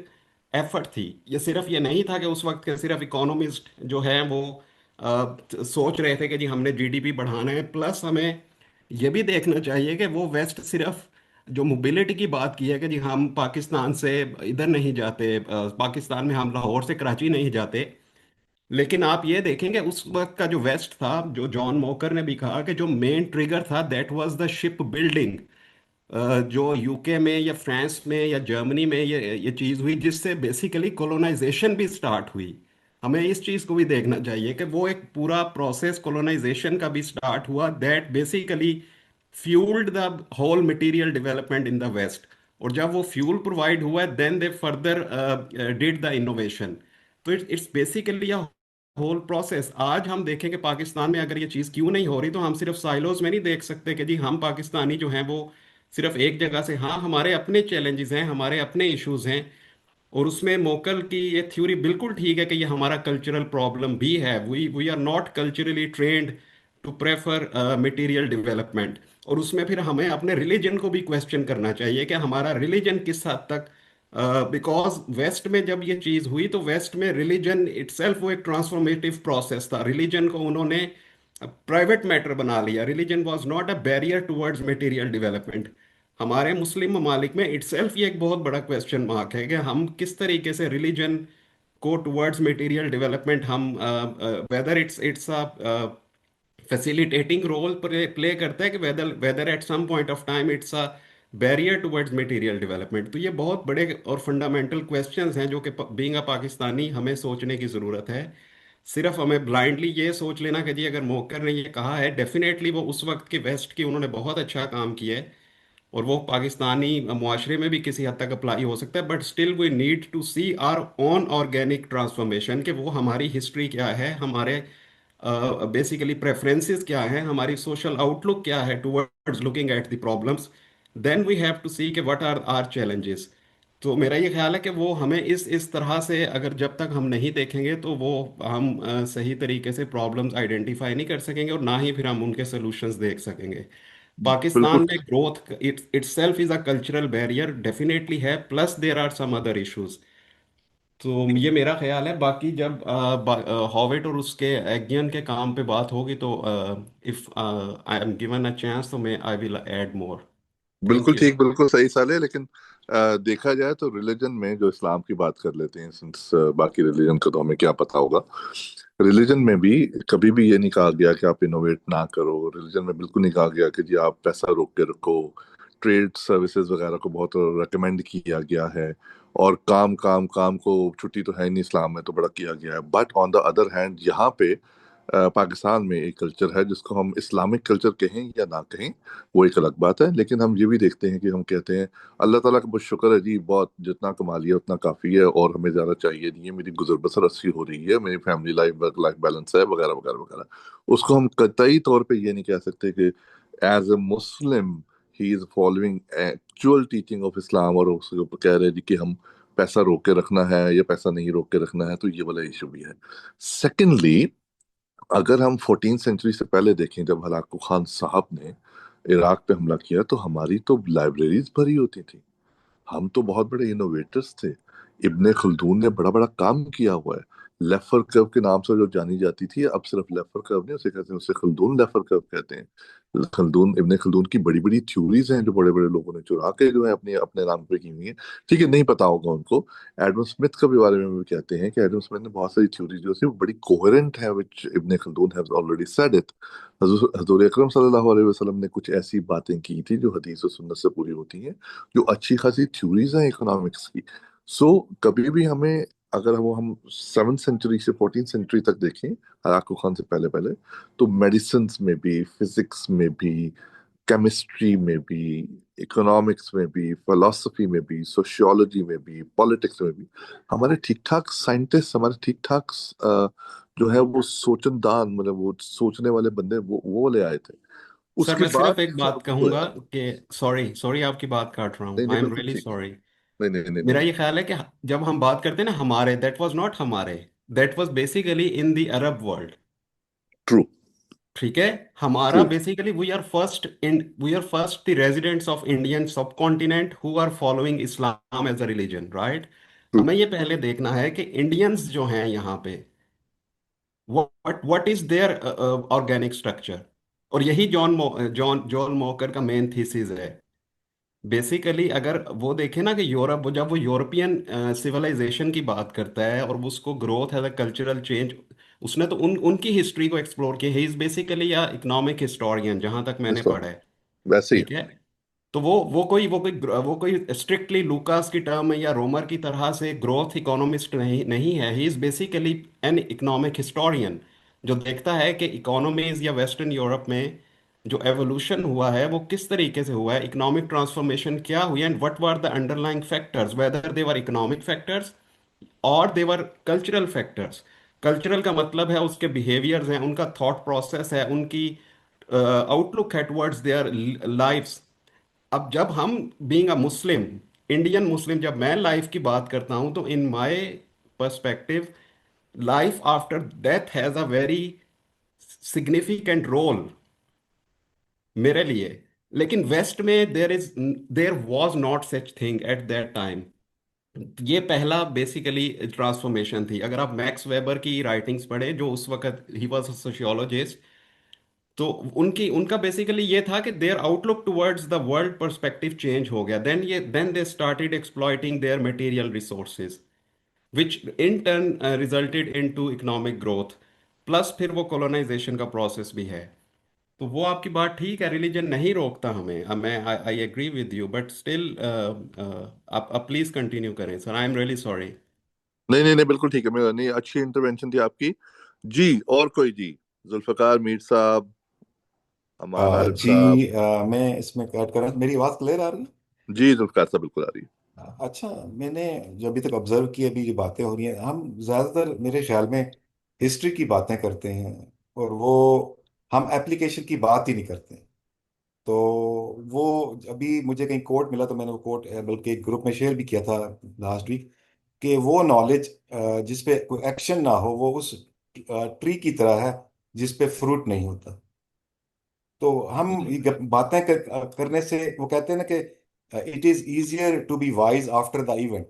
एफर्ट थी। ये सिर्फ ये नहीं था कि उस वक्त के सिर्फ इकोनॉमिस्ट जो है वो सोच रहे थे कि जी हमने जीडीपी बढ़ाना है, प्लस हमें ये भी देखना चाहिए कि वो वेस्ट सिर्फ जो मोबिलिटी की बात की है कि जी हम पाकिस्तान से इधर नहीं जाते, पाकिस्तान में हम लाहौर से कराची नहीं जाते, लेकिन आप ये देखेंगे उस वक्त का जो वेस्ट था, जो जॉन मोकर ने भी कहा कि जो मेन ट्रिगर था that was the ship building. जो यूके में या फ्रांस में या जर्मनी में ये चीज़ हुई जिससे बेसिकली कॉलोनाइजेशन भी स्टार्ट हुई। हमें इस चीज़ को भी देखना चाहिए कि वो एक पूरा प्रोसेस कॉलोनाइजेशन का भी स्टार्ट हुआ that basically fuelled the whole material development in the West. और जब वो फ्यूल प्रोवाइड हुआ then they further did the innovation. तो it's basically a whole process. आज हम देखें कि पाकिस्तान में अगर ये चीज़ क्यों नहीं हो रही, तो हम सिर्फ साइलोज में नहीं देख सकते कि जी हम पाकिस्तानी जो हैं वो सिर्फ एक जगह से, हाँ हमारे अपने चैलेंजेस हैं, हमारे अपने इश्यूज हैं, और उसमें मोकल की ये थ्योरी बिल्कुल ठीक है कि ये हमारा कल्चरल प्रॉब्लम भी है। We are not culturally trained to prefer material development. और उसमें फिर हमें अपने रिलीजन को भी क्वेश्चन करना चाहिए कि हमारा रिलीजन किस हद तक, बिकॉज वेस्ट में जब ये चीज़ हुई तो वेस्ट में रिलीजन इटसेल्फ वो एक ट्रांसफॉर्मेटिव प्रोसेस था। रिलीजन को उन्होंने प्राइवेट मैटर बना लिया। Religion was not a barrier towards material development. हमारे मुस्लिम ममालिक में इटसेल्फ ये एक बहुत बड़ा क्वेश्चन मार्क है कि हम किस तरीके से रिलीजन को टुवर्ड्स मटेरियल डेवलपमेंट हम whether it's a facilitating role play करता है कि whether whether at some point of time it's a barrier towards material development. तो ये बहुत बड़े और फंडामेंटल क्वेश्चंस हैं जो कि बीइंग अ पाकिस्तानी हमें सोचने की ज़रूरत है। सिर्फ हमें ब्लाइंडली ये सोच लेना कि जी अगर मोकर ने ये कहा है, डेफिनेटली वो उस वक्त की वेस्ट की उन्होंने बहुत अच्छा काम किया है, और वो पाकिस्तानी मुआशरे में भी किसी हद तक अप्लाई हो सकता है, but still we need to see our own organic transformation, कि वो हमारी हिस्ट्री क्या है, हमारे बेसिकली प्रेफरेंसेस क्या हैं, हमारी सोशल आउटलुक क्या है towards looking at the problems. Then we have to see कि व्हाट आर आर चैलेंजेस। तो मेरा ये ख्याल है कि वो हमें इस तरह से अगर जब तक हम नहीं देखेंगे तो वो हम सही तरीके से प्रॉब्लम्स आइडेंटिफाई नहीं कर सकेंगे, और ना ही फिर हम उनके सॉल्यूशंस देख सकेंगे। पाकिस्तान बिल्कुल में growth itself is a cultural barrier definitely है, plus there are some other issues. तो ये मेरा ख्याल है। बाकी जब हॉविट और उसके एगियन के काम पे बात होगी तो if I am given a chance तो मैं I will add more. Thank बिल्कुल यू। ठीक, बिल्कुल सही साल है। लेकिन देखा जाए तो रिलीजन में जो इस्लाम की बात कर लेते हैं, सिंस बाकी रिलीजन का तो हमें क्या पता होगा। रिलीजन में भी कभी भी ये नहीं कहा गया कि आप इनोवेट ना करो। रिलीजन में बिल्कुल नहीं कहा गया कि जी आप पैसा रोक के रखो, ट्रेड सर्विसेज वगैरह को बहुत रेकमेंड किया गया है, और काम काम काम को छुट्टी तो है नहीं इस्लाम में, तो बड़ा किया गया है। But on the other hand यहाँ पे पाकिस्तान में एक कल्चर है जिसको हम इस्लामिक कल्चर कहें या ना कहें, वो एक अलग बात है, लेकिन हम ये भी देखते हैं कि हम कहते हैं अल्लाह ताला का बहुत शुक्र है जी, बहुत जितना कमा लिया उतना काफ़ी है और हमें ज़्यादा चाहिए नहीं है, मेरी गुजर बसर अच्छी हो रही है, मेरी family life work life balance है, वगैरह वगैरह वगैरह। उसको हम कतई तौर पे ये नहीं कह सकते कि as a Muslim he is following actual teaching of Islam, और उसके ऊपर कह रहे हैं जी कि हम पैसा रोक के रखना है या पैसा नहीं रोक के रखना है, तो ये वाला इशू भी है। सेकेंडली, अगर हम 14 सेंचुरी से पहले देखें, जब हलाकू खान साहब ने इराक पे हमला किया, तो हमारी तो लाइब्रेरीज भरी होती थी, हम तो बहुत बड़े इनोवेटर्स थे। इब्ने खल्दून ने बड़ा बड़ा काम किया हुआ है। लेफर कर्व के नाम से जो जानी जाती थी, अब सिर्फ लेफर कर्व नहीं उसे कहते हैं, उसे खल्दून लेफर कर्व कहते हैं। खल्दून, इब्ने खल्दून की बड़ी बड़ी थ्योरीज हैं जो बड़े बड़े लोगों ने चुरा के जो है अपने अपने नाम पे की हुई है। ठीक है, नहीं पता होगा उनको। एडम स्मिथ के भी बारे में भी कहते हैं कि एडम स्मिथ ने बहुत सारी थ्योरीज जो थी वो बड़ी कोहेरेंट है, which Ibn Khaldun have already said it. हजूर अकरम सल्लल्लाहु अलैहि वसल्लम ने कुछ ऐसी बातें की थी जो हदीस और सुन्नत से पूरी होती हैं, जो अच्छी खासी थ्योरीज हैं इकोनॉमिक्स की। सो कभी भी हमें, अगर हम 7th सेंचुरी से 14th सेंचुरी तक देखें, हलाकू खान से पहले पहले, तो मेडिसिन में भी, फिजिक्स में भी, केमिस्ट्री में भी, इकोनॉमिक्स में भी, फिलोसफी में भी, सोशियोलॉजी में भी, पॉलिटिक्स में भी हमारे ठीक ठाक साइंटिस्ट, हमारे ठीक ठाक जो है वो सोचनदान, मतलब वो सोचने वाले बंदे, वो वाले आए थे। सर उसके मैं बाद सिर्फ एक बात वो कहूंगा आया। कि सॉरी सॉरी आपकी बात काट रहा नहीं हूँ, नहीं, आई एम बिल्कुल रियली ठीक है। सॉरी। नहीं नहीं नहीं मेरा नहीं। ये ख्याल है कि जब हम बात करते हैं ना हमारे, दैट वाज नॉट हमारे, that was basically in the Arab world. True. ठीक है, हमारा true. Basically we are first the residents of Indian subcontinent who are following Islam as a religion, right. True. हमें ये पहले देखना है कि इंडियंस जो हैं यहाँ पे, what is their organic structure. और यही जॉन जॉन मॉकर का मेन थीसिस है। बेसिकली अगर वो देखे ना कि यूरोप, जब वो यूरोपियन सिविलाइजेशन की बात करता है और वो उसको ग्रोथ है, कल्चरल चेंज, उसने तो उनकी हिस्ट्री को एक्सप्लोर किया। ही इज बेसिकली या इकोनॉमिक हिस्टोरियन, जहां तक मैंने इस बार पढ़ा है। वैसे ही ठीक है, तो वो कोई स्ट्रिक्टली लूकास की टर्म में या रोमर की तरह से ग्रोथ इकोनॉमिस्ट नहीं है। He is basically an economic historian, जो देखता है कि इकोनॉमीज या वेस्टर्न यूरोप में जो एवोल्यूशन हुआ है वो किस तरीके से हुआ है, इकोनॉमिक ट्रांसफॉर्मेशन क्या हुई, and what were the underlying factors, whether they were economic factors और देवर कल्चरल फैक्टर्स। कल्चरल का मतलब है उसके बिहेवियर्स हैं, उनका थॉट प्रोसेस है, उनकी आउटलुक है टुवर्ड्स देयर लाइफ्स। अब जब हम being a Muslim, Indian Muslim, जब मैं लाइफ की बात करता हूं तो in my perspective life after death has a very significant role मेरे लिए। लेकिन वेस्ट में there was not such thing at that time. ये पहला बेसिकली ट्रांसफॉर्मेशन थी। अगर आप मैक्स वेबर की राइटिंग्स पढ़े, जो उस वक्त ही वाज अ सोशियोलॉजिस्ट, तो उनका बेसिकली ये था कि their outlook towards the world perspective change हो गया। Then they started exploiting their material resources, which in turn resulted into economic growth. Plus फिर वो कॉलोनाइजेशन का प्रोसेस भी है। तो वो आपकी बात ठीक है, रिलीजन नहीं रोकता हमें। मैं I agree with you, but still आप प्लीज कंटिन्यू करें sir, I am really sorry. नहीं नहीं नहीं, बिल्कुल ठीक है। मैं नहीं, अच्छी इंटरवेंशन थी आपकी जी। और कोई जी? जुल्फकार मीर साहब, अमान आरिफ साहब। जी, मैं इसमें ऐड कर रहा हूँ। मेरी आवाज़ क्लियर आ रही है? जी जुल्फकार साहब, बिल्कुल आ रही अच्छा, मैंने जो अभी तक ऑब्जर्व की, अभी जो बातें हो रही हैं, हम ज़्यादातर मेरे ख्याल में हिस्ट्री की बातें करते हैं, और वो हम एप्लीकेशन की बात ही नहीं करते। तो वो, अभी मुझे कहीं कोट मिला तो मैंने वो कोट बल्कि एक ग्रुप में शेयर भी किया था लास्ट वीक, कि वो नॉलेज जिस पे कोई एक्शन ना हो, वो उस ट्री की तरह है जिस पे फ्रूट नहीं होता। तो हम है। ये बातें करने से, वो कहते हैं ना कि it is easier to be wise after the event,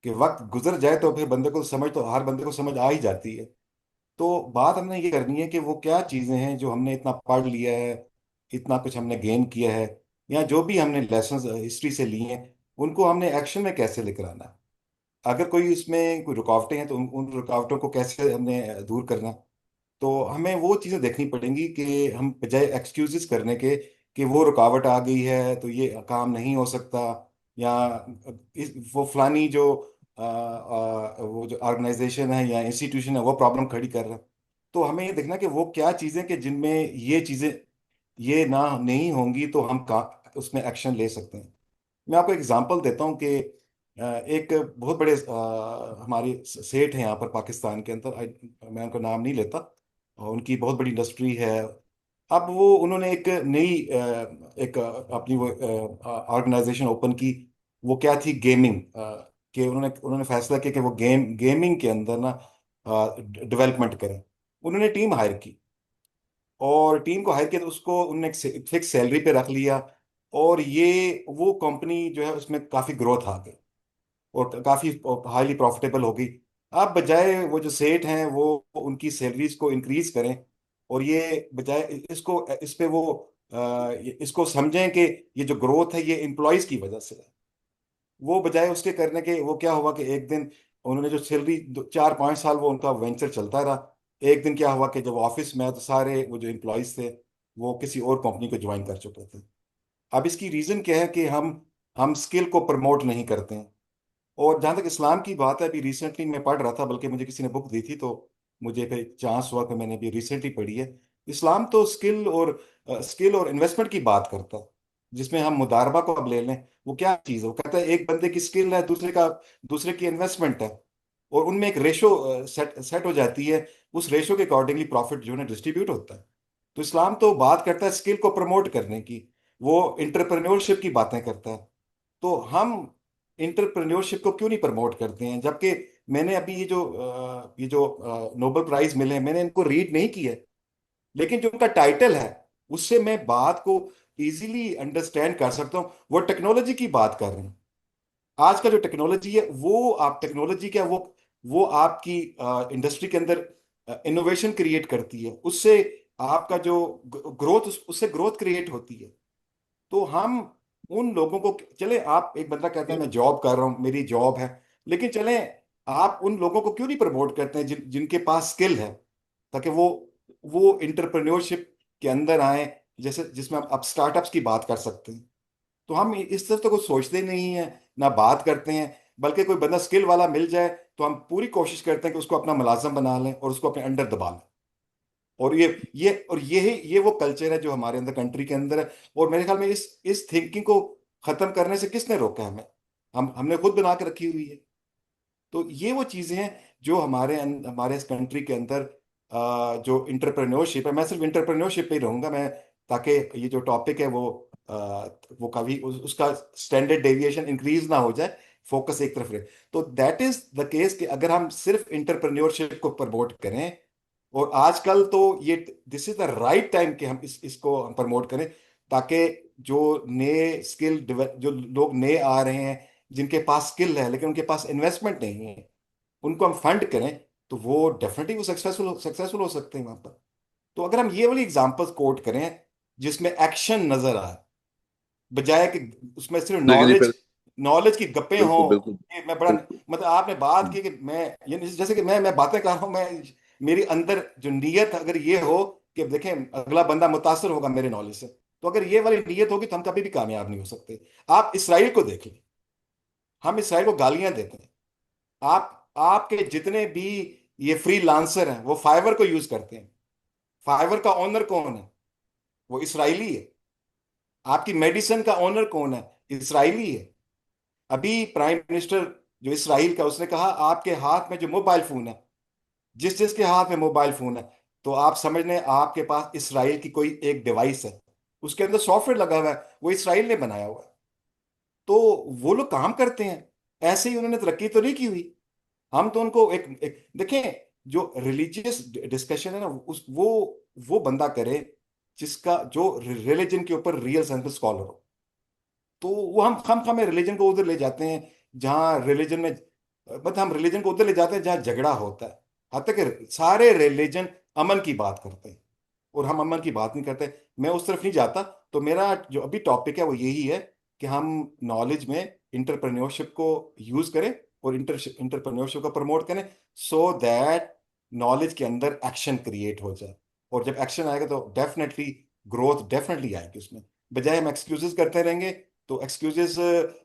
कि वक्त गुजर जाए तो फिर बंदे को समझ, तो हर बंदे को समझ आ ही जाती है। तो बात हमने ये करनी है कि वो क्या चीजें हैं जो हमने इतना पढ़ लिया है, इतना कुछ हमने गेन किया है, या जो भी हमने लेसन्स हिस्ट्री से लिए हैं, उनको हमने एक्शन में कैसे लेकर आना है। अगर कोई इसमें कोई रुकावटें हैं तो उन रुकावटों को कैसे हमने दूर करना। तो हमें वो चीज़ें देखनी पड़ेंगी कि हम बजाय एक्सक्यूजेस करने के, कि वो रुकावट आ गई है तो ये काम नहीं हो सकता, या वो फलानी जो वो जो ऑर्गेनाइजेशन है या इंस्टीट्यूशन है वो प्रॉब्लम खड़ी कर रहा है। तो हमें ये देखना कि वो क्या चीज़ें कि जिनमें ये चीज़ें ये ना नहीं होंगी तो हम उसमें एक्शन ले सकते हैं। मैं आपको एग्जांपल देता हूँ कि एक बहुत बड़े हमारे सेठ हैं यहाँ पर पाकिस्तान के अंदर, मैं उनका नाम नहीं लेता, और उनकी बहुत बड़ी इंडस्ट्री है। अब वो उन्होंने एक नई एक अपनी वो ऑर्गेनाइजेशन ओपन की। वो क्या थी, गेमिंग, कि उन्होंने उन्होंने फैसला किया कि वो गेमिंग के अंदर ना डेवलपमेंट करें। उन्होंने टीम हायर की, और टीम को हायर किया तो उसको उन्होंने एक फिक्स सैलरी पे रख लिया, और ये वो कंपनी जो है उसमें काफ़ी ग्रोथ आ गई और काफ़ी हाईली प्रॉफिटेबल हो गई। अब बजाय वो जो सेठ हैं वो उनकी सैलरीज को इंक्रीज करें, और ये बजाय इसको इस पे वो इसको समझें कि ये जो ग्रोथ है ये एम्प्लॉयज़ की वजह से है, वो बजाय उसके करने के वो क्या हुआ कि एक दिन उन्होंने जो सैलरी 4-5 साल वो उनका वेंचर चलता रहा। एक दिन क्या हुआ कि जब ऑफिस में आया तो सारे वो जो एम्प्लॉयज़ थे वो किसी और कंपनी को ज्वाइन कर चुके थे। अब इसकी रीज़न क्या है कि हम स्किल को प्रमोट नहीं करते हैं। और जहाँ तक इस्लाम की बात है, अभी रिसेंटली मैं पढ़ रहा था, बल्कि मुझे किसी ने बुक दी थी तो मुझे फिर चांस हुआ कि मैंने अभी रिसेंटली पढ़ी है। इस्लाम तो स्किल और इन्वेस्टमेंट की बात करता है, जिसमें हम मुदारबा को अब ले लें। वो क्या चीज़ है, वो कहता है एक बंदे की स्किल है, दूसरे की इन्वेस्टमेंट है, और उनमें एक रेशो सेट सेट हो जाती है। उस रेशो के अकॉर्डिंगली प्रॉफिट जो है डिस्ट्रीब्यूट होता है। तो इस्लाम तो बात करता है स्किल को प्रमोट करने की, वो इंटरप्रेन्योरशिप की बातें करता है। तो हम इंटरप्रेन्योरशिप को क्यों नहीं प्रमोट करते हैं, जबकि मैंने अभी ये जो नोबेल प्राइज मिले हैं मैंने इनको रीड नहीं किया है, लेकिन जो उनका टाइटल है उससे मैं बात को इजीली अंडरस्टैंड कर सकता हूँ। वो टेक्नोलॉजी की बात कर रहे हैं। आज का जो टेक्नोलॉजी है, वो आप टेक्नोलॉजी क्या, वो आपकी इंडस्ट्री के अंदर इनोवेशन क्रिएट करती है, उससे आपका जो ग्रोथ, उससे ग्रोथ क्रिएट होती है। तो हम उन लोगों को, चले आप एक बंदा कहता है मैं जॉब कर रहा हूँ, मेरी जॉब है, लेकिन चले आप उन लोगों को क्यों नहीं प्रमोट करते हैं जिनके पास स्किल है, ताकि वो इंटरप्रेन्योरशिप के अंदर आए, जैसे जिसमें आप स्टार्टअप्स की बात कर सकते हैं। तो हम इस तरफ तो कुछ सोचते नहीं है, ना बात करते हैं, बल्कि कोई बंदा स्किल वाला मिल जाए तो हम पूरी कोशिश करते हैं कि उसको अपना मुलाजिम बना लें और उसको अपने अंडर दबा लें। और ये वो कल्चर है जो हमारे अंदर, कंट्री के अंदर है। और मेरे ख्याल में इस थिंकिंग को खत्म करने से किसने रोका है हमें? हमने खुद बना के रखी हुई है। तो ये वो चीजें हैं जो हमारे इस कंट्री के अंदर जो इंटरप्रेन्योरशिप है, मैं सिर्फ इंटरप्रेन्योरशिप पे ही रहूंगा मैं, ताकि ये जो टॉपिक है अ, वो कभी उसका स्टैंडर्ड डेविएशन इंक्रीज ना हो जाए, फोकस एक तरफ रहे। तो दैट इज द केस कि अगर हम सिर्फ इंटरप्रेन्योरशिप को प्रमोट करें, और आजकल तो ये this is the right time कि हम इसको हम प्रमोट करें, ताकि जो नए जो लोग नए आ रहे हैं जिनके पास स्किल है लेकिन उनके पास इन्वेस्टमेंट नहीं है, उनको हम फंड करें, तो वो डेफिनेटली वो सक्सेसफुल हो सकते हैं वहां पर। तो अगर हम ये वाली एग्जांपल्स कोट करें जिसमें एक्शन नजर आए, बजाय कि उसमें सिर्फ देखिए जी, नॉलेज फिर नॉलेज की गप्पे हों, बिल्कुल बिल्कुल कि मैं बड़ा, बिल्कुल। मतलब आपने बात हम्म, की कि मैं ये जैसे कि मैं बातें कर रहा हूं, मैं मेरी अंदर जो नीयत अगर ये हो कि देखें अगला बंदा मुतासर होगा मेरे नॉलेज से, तो अगर ये वाली नीयत होगी तो हम कभी भी कामयाब नहीं हो सकते। आप इसराइल को देख लें, हम इसराइल को गालियां देते हैं। आपके जितने भी ये फ्री लांसर हैं वो फाइवर को यूज करते हैं। फाइवर का ओनर कौन है? वो इसराइली है। आपकी मेडिसिन का ओनर कौन है? इसराइली है। अभी प्राइम मिनिस्टर जो इसराइल का, उसने कहा आपके हाथ में जो मोबाइल फोन है, जिस जिसके हाथ में मोबाइल फोन है, तो आप समझ लें आपके पास इसराइल की कोई एक डिवाइस है, उसके अंदर सॉफ्टवेयर लगा हुआ है, वो इसराइल ने बनाया हुआ है। तो वो लोग काम करते हैं, ऐसे ही उन्होंने तरक्की तो नहीं की हुई। हम तो उनको एक देखें, जो रिलीजियस डिस्कशन है ना, वो बंदा करे जिसका जो रिलीजन के ऊपर रियल सेंस स्कॉलर हो। तो वो हम हमें रिलीजन को उधर ले जाते हैं जहाँ रिलीजन में, मतलब हम रिलीजन को उधर ले जाते हैं जहाँ झगड़ा होता है। हद तक सारे रिलीजन अमन की बात करते हैं और हम अमन की बात नहीं करते। मैं उस तरफ नहीं जाता। तो मेरा जो अभी टॉपिक है वो यही है कि हम नॉलेज में इंटरप्रेन्योरशिप को यूज करें और इंटरप्रेन्योरशिप को प्रमोट करें, सो दैट नॉलेज के अंदर एक्शन क्रिएट हो जाए। और जब एक्शन आएगा तो डेफिनेटली ग्रोथ डेफिनेटली आएगी उसमें। बजाय हम एक्सक्यूजेस करते रहेंगे, तो एक्सक्यूजेस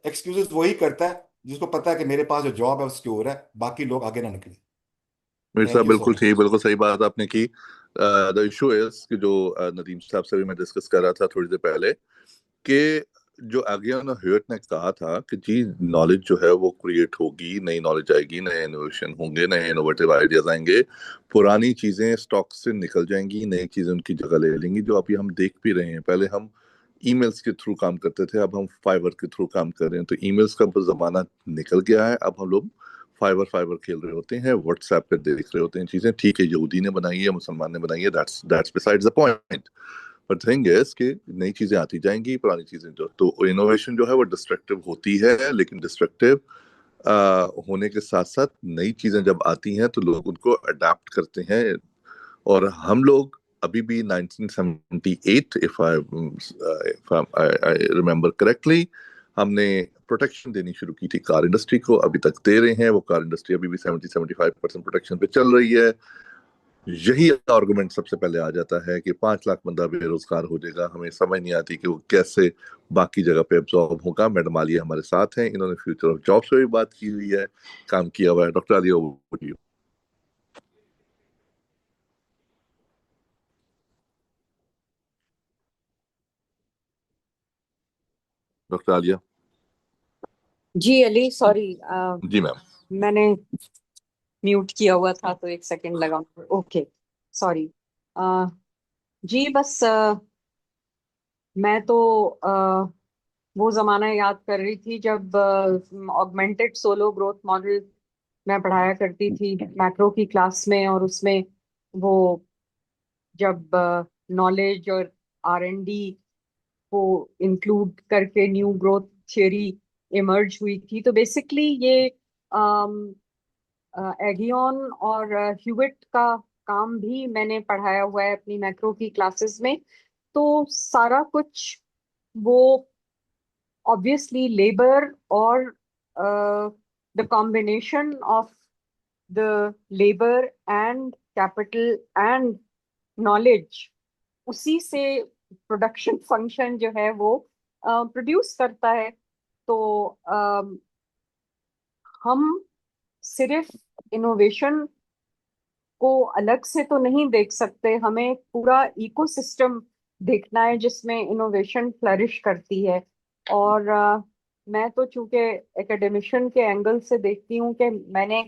एक्सक्यूजेस वही करता है जिसको पता है कि मेरे पास जो जॉब है वो सिक्योर है, बाकी लोग आगे ना निकले। मेरे थैंक साहब यू सो बिल्कुल मच। ठीक, बिल्कुल सही बात आपने की। द इशू इज कि जो नदीम साहब से भी मैं डिस्कस कर रहा था थोड़ी देर पहले, कि जो आगियाना ह्यूट ने कहा था कि जी नॉलेज जो है वो क्रिएट होगी, नई नॉलेज आएगी, नए इनोवेशन होंगे, नए इनोवेटिव आइडियाज आएंगे, पुरानी चीजें स्टॉक से निकल जाएंगी, नई चीजें उनकी जगह ले लेंगी, जो अभी हम देख भी रहे हैं। पहले हम ईमेल्स के थ्रू काम करते थे, अब हम फाइबर के थ्रू काम कर रहे हैं। तो ईमेल्स का जमाना निकल गया है, अब हम लोग फाइबर फाइबर खेल रहे होते हैं, व्हाट्सएप पे देख रहे होते हैं चीजें। ठीक है, यहूदी ने बनाई है, मुसलमान ने बनाई है, that's besides the point. But thing is कि नई चीजें आती जाएंगी, पुरानी चीजें जो, तो इनोवेशन जो है वो डिस्ट्रक्टिव होती है, लेकिन डिस्ट्रक्टिव होने के साथ साथ नई चीजें जब आती हैं तो लोग उनको अडाप्ट करते हैं। और हम लोग अभी भी 1978, इफ आई रिमेम्बर करेक्टली, हमने प्रोटेक्शन देनी शुरू की थी कार इंडस्ट्री को, अभी तक दे रहे हैं। वो कार इंडस्ट्री अभी भी 70-75% प्रोटेक्शन पे चल रही है। यही आर्गुमेंट सबसे पहले आ जाता है कि 5 लाख बंदा बेरोजगार हो जाएगा। हमें समझ नहीं आती कि वो कैसे बाकी जगह पे एब्जॉर्ब होगा। मैडम आलिया हमारे साथ हैं, इन्होंने फ्यूचर ऑफ जॉब्स पे भी बात की हुई है, काम किया हुआ है। Doctor Aliya, over to you। Doctor Aliya. जी अली, सॉरी, जी मैम। मैंने म्यूट किया हुआ था तो एक सेकंड लगा। Okay, sorry. जी बस मैं तो वो जमाना याद कर रही थी जब ऑगमेंटेड सोलो ग्रोथ मॉडल मैं पढ़ाया करती थी मैक्रो की क्लास में, और उसमें वो जब नॉलेज और R&D को इंक्लूड करके न्यू ग्रोथ थियोरी इमर्ज हुई थी। तो बेसिकली ये एगियन और ह्यूविट का काम भी मैंने पढ़ाया हुआ है अपनी मैक्रो की क्लासेस में। तो सारा कुछ वो ऑब्वियसली लेबर और the combination of the labour and capital and knowledge, उसी से प्रोडक्शन फंक्शन जो है वो प्रोड्यूस करता है। तो हम सिर्फ इनोवेशन को अलग से तो नहीं देख सकते, हमें पूरा इकोसिस्टम देखना है जिसमें इनोवेशन फ्लरिश करती है। और मैं तो चूंकि एकेडमिशियन के एंगल से देखती हूँ कि मैंने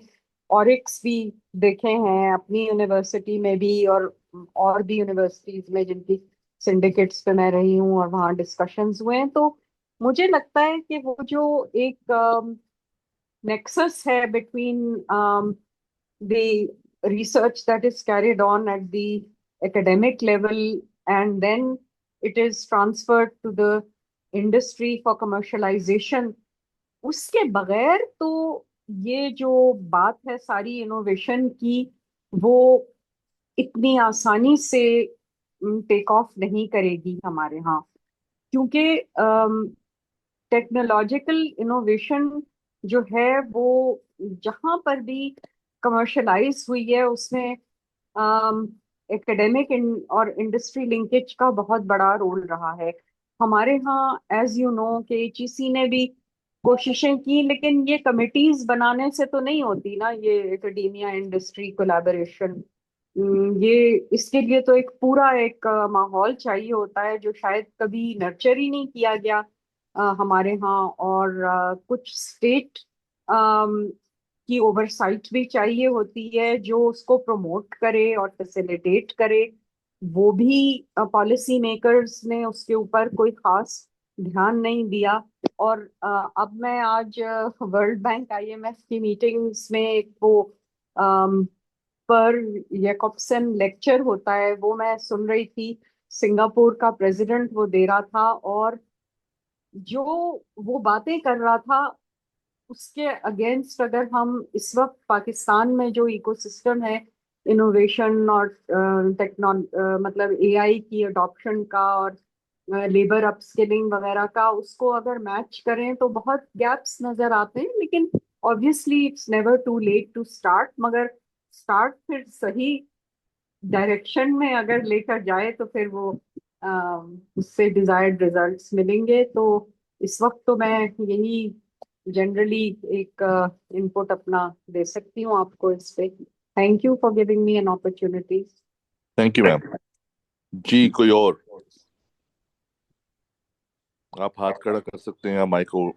ऑरिक्स भी देखे हैं अपनी यूनिवर्सिटी में भी, और भी यूनिवर्सिटीज में जिनकी सिंडिकेट्स पे मैं रही हूँ और वहाँ डिस्कशंस हुए हैं। तो मुझे लगता है कि वो जो एक नेक्सस है between the research that is carried on at the academic level, and then it is transferred to the industry for commercialization, उसके बगैर तो ये जो बात है सारी इनोवेशन की, वो इतनी आसानी से टेक ऑफ नहीं करेगी हमारे यहाँ। क्योंकि टेक्नोलॉजिकल इनोवेशन जो है वो जहां पर भी कमर्शलाइज हुई है उसमें एकेडमिक और इंडस्ट्री लिंकेज का बहुत बड़ा रोल रहा है। हमारे यहाँ एज यू नो के HEC ने भी कोशिशें की, लेकिन ये कमिटीज बनाने से तो नहीं होती ना, ये एकेडेमिया इंडस्ट्री कोलैबोरेशन। ये इसके लिए तो एक पूरा एक माहौल चाहिए होता है जो शायद कभी नर्चर ही नहीं किया गया हमारे यहाँ। और कुछ स्टेट की ओवरसाइट भी चाहिए होती है जो उसको प्रमोट करे और फैसिलिटेट करे। वो भी पॉलिसी मेकर्स ने उसके ऊपर कोई खास ध्यान नहीं दिया। और अब मैं आज वर्ल्ड बैंक IMF की मीटिंग्स में एक वो पर यैकॉब्सन लेक्चर होता है वो मैं सुन रही थी। सिंगापुर का प्रेसिडेंट वो दे रहा था, और जो वो बातें कर रहा था उसके अगेंस्ट अगर हम इस वक्त पाकिस्तान में जो इकोसिस्टम है इनोवेशन और मतलब AI की अडॉप्शन का और लेबर अपस्किलिंग वगैरह का, उसको अगर मैच करें तो बहुत गैप्स नजर आते हैं। लेकिन obviously it's never too late to start, मगर स्टार्ट फिर सही डायरेक्शन में अगर लेकर जाए तो फिर वो उससे डिजायर्ड रिजल्ट्स मिलेंगे। तो इस वक्त तो मैं यही जनरली एक इनपुट अपना दे सकती हूँ आपको इस पे। Thank you for giving me an opportunity. Thank you ma'am. जी कोई और? आप हाथ खड़ा कर सकते हैं या माइक को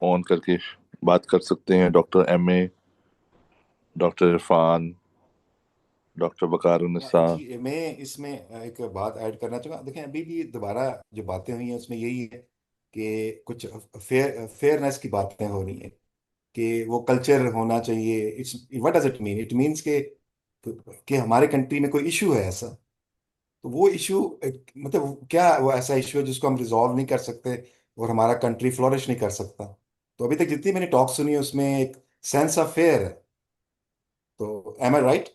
ऑन करके बात कर सकते हैं। Doctor M A, doctor Irfan, doctor Baqar ji मैं इसमें एक बात ऐड करना चाहूँगा। देखें अभी भी दोबारा जो बातें हुई हैं उसमें यही है कि कुछ फेयरनेस की बातें हो रही हैं कि वो कल्चर होना चाहिए। It's what does it mean? It means कि हमारे कंट्री में कोई इशू है ऐसा, तो वो इशू मतलब क्या वो ऐसा इशू है जिसको हम रिजॉल्व नहीं कर सकते और हमारा कंट्री फ्लोरिश नहीं कर सकता? तो अभी तक जितनी मैंने टॉक सुनी है उसमें एक सेंस ऑफ फेयर है। तो एम आई राइट?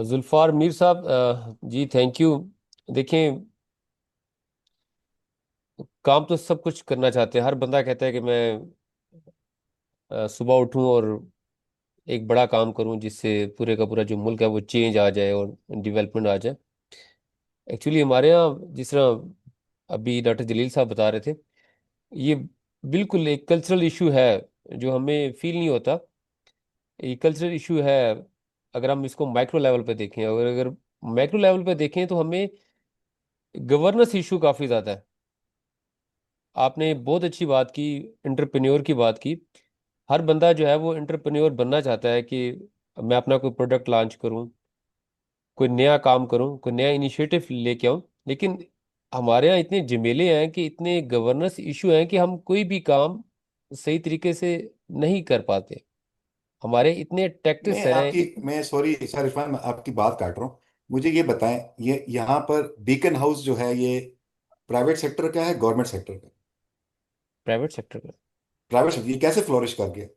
जुल्फार मीर साहब, जी थैंक यू। देखें, काम तो सब कुछ करना चाहते हैं, हर बंदा कहता है कि मैं सुबह उठूं और एक बड़ा काम करूं जिससे पूरे का पूरा जो मुल्क है वो चेंज आ जाए और डेवलपमेंट आ जाए। एक्चुअली हमारे यहाँ जिस तरह अभी डॉक्टर जलील साहब बता रहे थे, ये बिल्कुल एक कल्चरल इशू है जो हमें फील नहीं होता। ये कल्चरल इशू है। अगर हम इसको माइक्रो लेवल पे देखें, और अगर मैक्रो लेवल पे देखें तो हमें गवर्नेंस इशू काफ़ी ज़्यादा है। आपने बहुत अच्छी बात की, एंटरप्रेन्योर की बात की। हर बंदा जो है वो एंटरप्रेन्योर बनना चाहता है कि मैं अपना कोई प्रोडक्ट लॉन्च करूं, कोई नया काम करूं, कोई नया इनिशिएटिव लेके आऊं। लेकिन हमारे यहाँ इतने झमेले हैं कि इतने गवर्नेंस इशू हैं कि हम कोई भी काम सही तरीके से नहीं कर पाते। हमारे इतने टैक्टिस हैं मैं सॉरी सर इरफान, मैं आपकी बात काट रहा हूँ। मुझे ये बताएं, ये यहाँ पर बीकन हाउस जो है ये प्राइवेट सेक्टर का है गवर्नमेंट सेक्टर का? प्राइवेट सेक्टर का। प्राइवेट सेक्टर ये कैसे फ्लोरिश कर गया?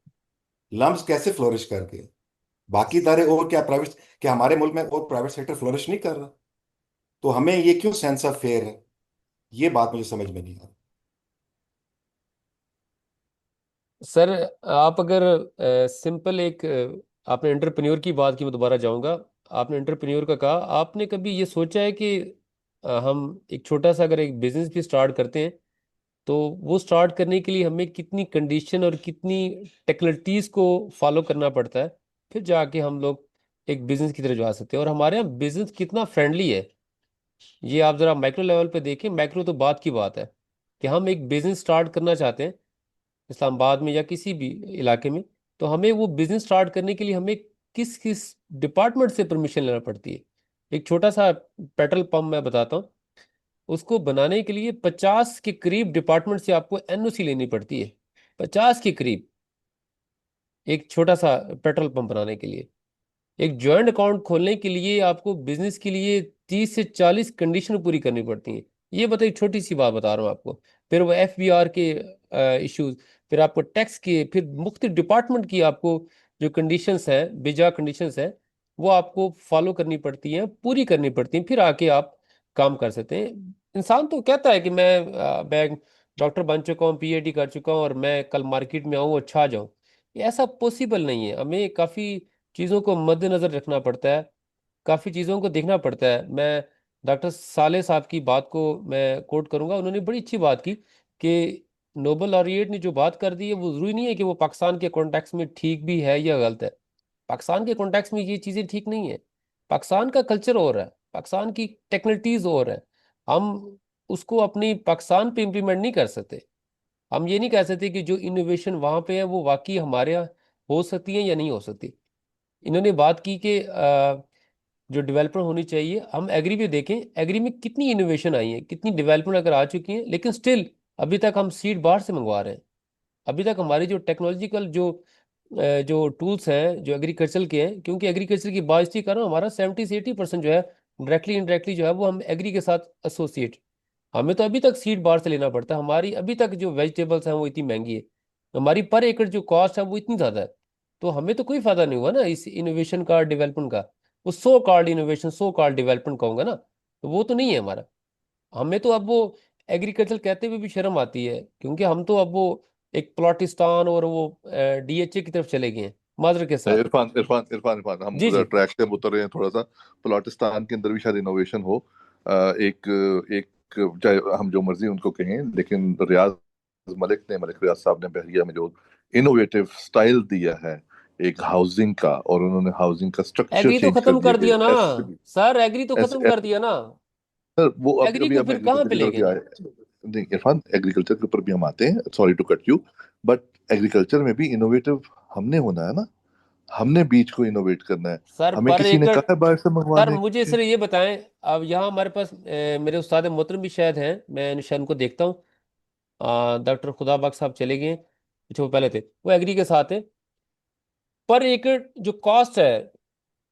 लम्स कैसे फ्लोरिश कर गए? बाकी इदारे और क्या प्राइवेट, क्या हमारे मुल्क में और प्राइवेट सेक्टर फ्लोरिश नहीं कर रहा? तो हमें ये क्यों सेंस ऑफ फेयर है? ये बात मुझे समझ में नहीं आ सर, आप अगर सिंपल एक आपने एंटरप्रेन्योर की बात की, मैं दोबारा जाऊंगा। आपने एंटरप्रेन्योर का कहा, आपने कभी ये सोचा है कि हम एक छोटा सा अगर एक बिजनेस भी स्टार्ट करते हैं तो वो स्टार्ट करने के लिए हमें कितनी कंडीशन और कितनी टेक्निकलिटीज को फॉलो करना पड़ता है, फिर जाके हम लोग एक बिजनेस की तरफ जा सकते हैं। और हमारे यहाँ बिजनेस कितना फ्रेंडली है, ये आप जरा माइक्रो लेवल पे देखें। माइक्रो तो बात की बात है कि हम एक बिजनेस स्टार्ट करना चाहते हैं इस्लामाबाद में या किसी भी इलाके में, तो हमें वो बिजनेस स्टार्ट करने के लिए हमें किस किस डिपार्टमेंट से परमिशन लेना पड़ती है। एक छोटा सा पेट्रोल पंप मैं बताता हूँ, उसको बनाने के लिए 50 के करीब डिपार्टमेंट से आपको एनओसी लेनी पड़ती है। 50 के करीब, एक छोटा सा पेट्रोल पंप बनाने के लिए। एक जॉइंट अकाउंट खोलने के लिए आपको बिजनेस के लिए 30 से 40 कंडीशन पूरी करनी पड़ती हैं। ये बताइए, छोटी सी बात बता रहा हूँ आपको। फिर वो एफबीआर के इश्यूज, फिर आपको टैक्स के, फिर मुख्तलिफ डिपार्टमेंट की आपको जो कंडीशंस हैं, बिजा कंडीशंस हैं, वो आपको फॉलो करनी पड़ती हैं, पूरी करनी पड़ती हैं, फिर आके आप काम कर सकते हैं। इंसान तो कहता है कि मैं डॉक्टर बन चुका हूँ, पीएचडी कर चुका हूँ और मैं कल मार्केट में आऊँ और छा जाऊँ। ये ऐसा पॉसिबल नहीं है। हमें काफ़ी चीज़ों को मद्देनजर रखना पड़ता है, काफ़ी चीज़ों को देखना पड़ता है। मैं डॉक्टर साले साहब की बात को मैं कोट करूंगा, उन्होंने बड़ी अच्छी बात की कि नोबल लॉरिएट ने जो बात कर दी है वो ज़रूरी नहीं है कि वो पाकिस्तान के कॉन्टेक्स्ट में ठीक भी है या गलत है। पाकिस्तान के कॉन्टेक्स्ट में ये चीज़ें ठीक नहीं है। पाकिस्तान का कल्चर और है, पाकिस्तान की टेक्निकलिटीज और है। हम उसको अपनी पाकिस्तान पे इम्प्लीमेंट नहीं कर सकते। हम ये नहीं कह सकते कि जो इनोवेशन वहाँ पे है वो वाकई हमारे यहाँ हो सकती है या नहीं हो सकती। इन्होंने बात की कि जो डेवलपमेंट होनी चाहिए, हम एग्री भी देखें, एग्री में कितनी इनोवेशन आई है, कितनी डेवलपमेंट अगर आ चुकी है, लेकिन स्टिल अभी तक हम सीड बाहर से मंगवा रहे हैं। अभी तक हमारी जो टेक्नोलॉजिकल जो टूल्स हैं जो एग्रीकल्चर के हैं, क्योंकि एग्रीकल्चर की बात इसलिए कर रहा हूँ, हमारा 70 से 80% जो है डायरेक्टली इनडायरेक्टली जो है वो हम एग्री के साथ एसोसिएट। हमें तो अभी तक सीड बाहर से लेना पड़ता है। हमारी अभी तक जो वेजिटेबल्स हैं वो इतनी महंगी है, हमारी पर एकड़ जो कॉस्ट है वो इतनी ज़्यादा है। तो हमें तो कोई फायदा नहीं हुआ ना इस इनोवेशन का, डेवलपमेंट का। वो so called innovation, so called development कहूंगा ना, तो वो तो नहीं है हमारा। हमें तो अब वो एग्रीकल्चर कहते हुए भी शर्म आती है, क्योंकि हम तो अब वो एक प्लॉटिस्तान और वो डीएचए की तरफ चले गए हैं। माजर के साथ। इरफान इरफान इरफान इरफान हम जी जी। ट्रैक से अब उतर रहे हैं थोड़ा सा। बलोचिस्तान के अंदर भी शायद इनोवेशन हो। एक एक चाहे हम जो मर्जी उनको कहें, लेकिन रियाज मलिक ने, मलिक रियाज साहब ने बहरिया में जो इनोवेटिव स्टाइल दिया है एक हाउसिंग का, और उन्होंने हाउसिंग का स्ट्रक्चर एग्री तो चेंज कर खत्म दिया कर कि दिया ना ऐसे सर, एग्री तो ऐसे खत्म कर दिया ना। सर, वो अभी एग्री अभी को हम फिर कहाँ एग्रीकल्चर पे की ले तरफ गए भी ना। आए। नहीं इरफान, एग्रीकल्चर के ऊपर भी हम आते हैं, sorry to cut you, but agriculture में भी इनोवेटिव हमने होना है ना। हमने बीज को इनोवेट करना है। सर हमें पर किसी ने एकड़, कहा है बाहर से सर मंगवाने मुझे के। सर ये बताएं, अब यहाँ हमारे पास मेरे उस्ताद मोहतरम भी शायद हैं, मैं निशान को देखता हूँ, डॉक्टर खुदा बख्श साहब चले गए हैं, पीछे वो पहले थे, वो एग्री के साथ है। पर एकड़ जो कॉस्ट है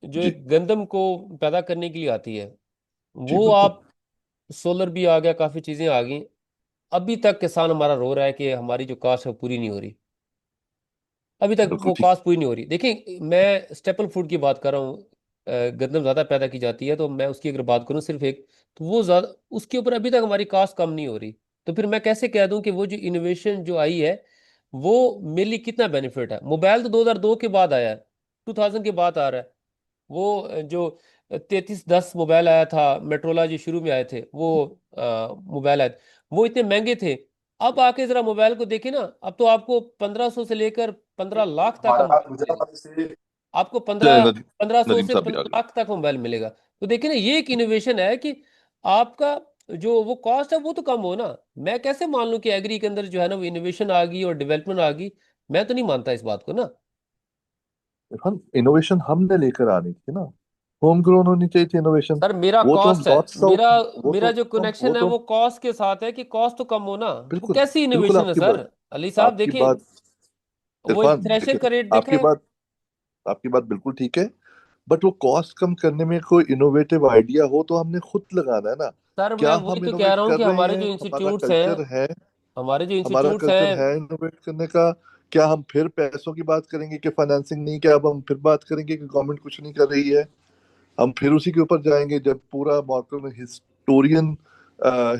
जो जी एक गंदम को पैदा करने के लिए आती है, जी वो बिल्कुल। आप, सोलर भी आ गया, काफी चीजें आ गई, अभी तक किसान हमारा रो रहा है कि हमारी जो कास्ट है वो पूरी नहीं हो रही, अभी तक बिल्कुल वो ठीक। कास्ट पूरी नहीं हो रही। देखिए मैं स्टेपल फूड की बात कर रहा हूँ, गंदम ज़्यादा पैदा की जाती है, तो मैं उसकी अगर बात करूँ सिर्फ एक, तो वो ज़्यादा, उसके ऊपर अभी तक हमारी कास्ट कम नहीं हो रही। तो फिर मैं कैसे कह दूं कि वो जो इनोवेशन जो आई है वो मेरे लिए कितना बेनिफिट है। मोबाइल तो 2002 के बाद आया है, 2000 के बाद आ रहा है। वो जो 3310 मोबाइल आया था, मेट्रोला जो शुरू में आए थे वो मोबाइल आए थे, वो इतने महंगे थे। अब आके जरा मोबाइल को देखे ना, अब तो आपको 1500 से लेकर 15 लाख तक का मोबाइल मिलेगा। आपको पंद्रह नदीम, 1500 नदीम से साहब भी आ 15 गए। लाख तक मोबाइल मिलेगा। तो देखिए ना, ये एक इनोवेशन है कि आपका जो वो कॉस्ट है वो तो कम हो ना। मैं कैसे मान लूं कि एग्री के अंदर जो है ना वो इनोवेशन आ गई और डेवलपमेंट आ गई, मैं तो नहीं मानता इस बात को ना। इरफान, इनोवेशन हमने लेकर आनी थी ना। होम ग्रोन होनी चाहिए थी इनोवेशन। सर मेरा वो तो हम कॉस्ट है, नॉर्थ मेरा साउथ, मेरा जो वो कनेक्शन है तो वो कॉस्ट के साथ है कि कॉस्ट तो कम हो ना। वो बिल्कुल कैसी बिल्कुल इनोवेशन है आपकी सर। बात, अली साहब आपकी देखिए, बात वो एक इरफान थ्रेशर देखिए, का रेट देखा आपकी है। बात आपकी बात बिल्कुल ठीक है। बट वो कॉस्ट कम करने में कोई इनोवेटिव आइडिया हो तो हमने खुद लगाना है ना। सर मैं क्या वही हम तो कह इनोवेट रहा हूँ कर कि रहे हमारे हैं? जो हमारा इंस्टीट्यूट्स हैं, कल्चर है, हमारे जो हमारा इंस्टीट्यूट्स कल्चर हैं। है इनोवेट करने का। क्या हम फिर पैसों की बात करेंगे कि फाइनेंसिंग नहीं? क्या अब हम फिर बात करेंगे कि गवर्नमेंट कुछ नहीं कर रही है? हम फिर उसी के ऊपर जाएंगे जब पूरा मॉर्कर में हिस्टोरियन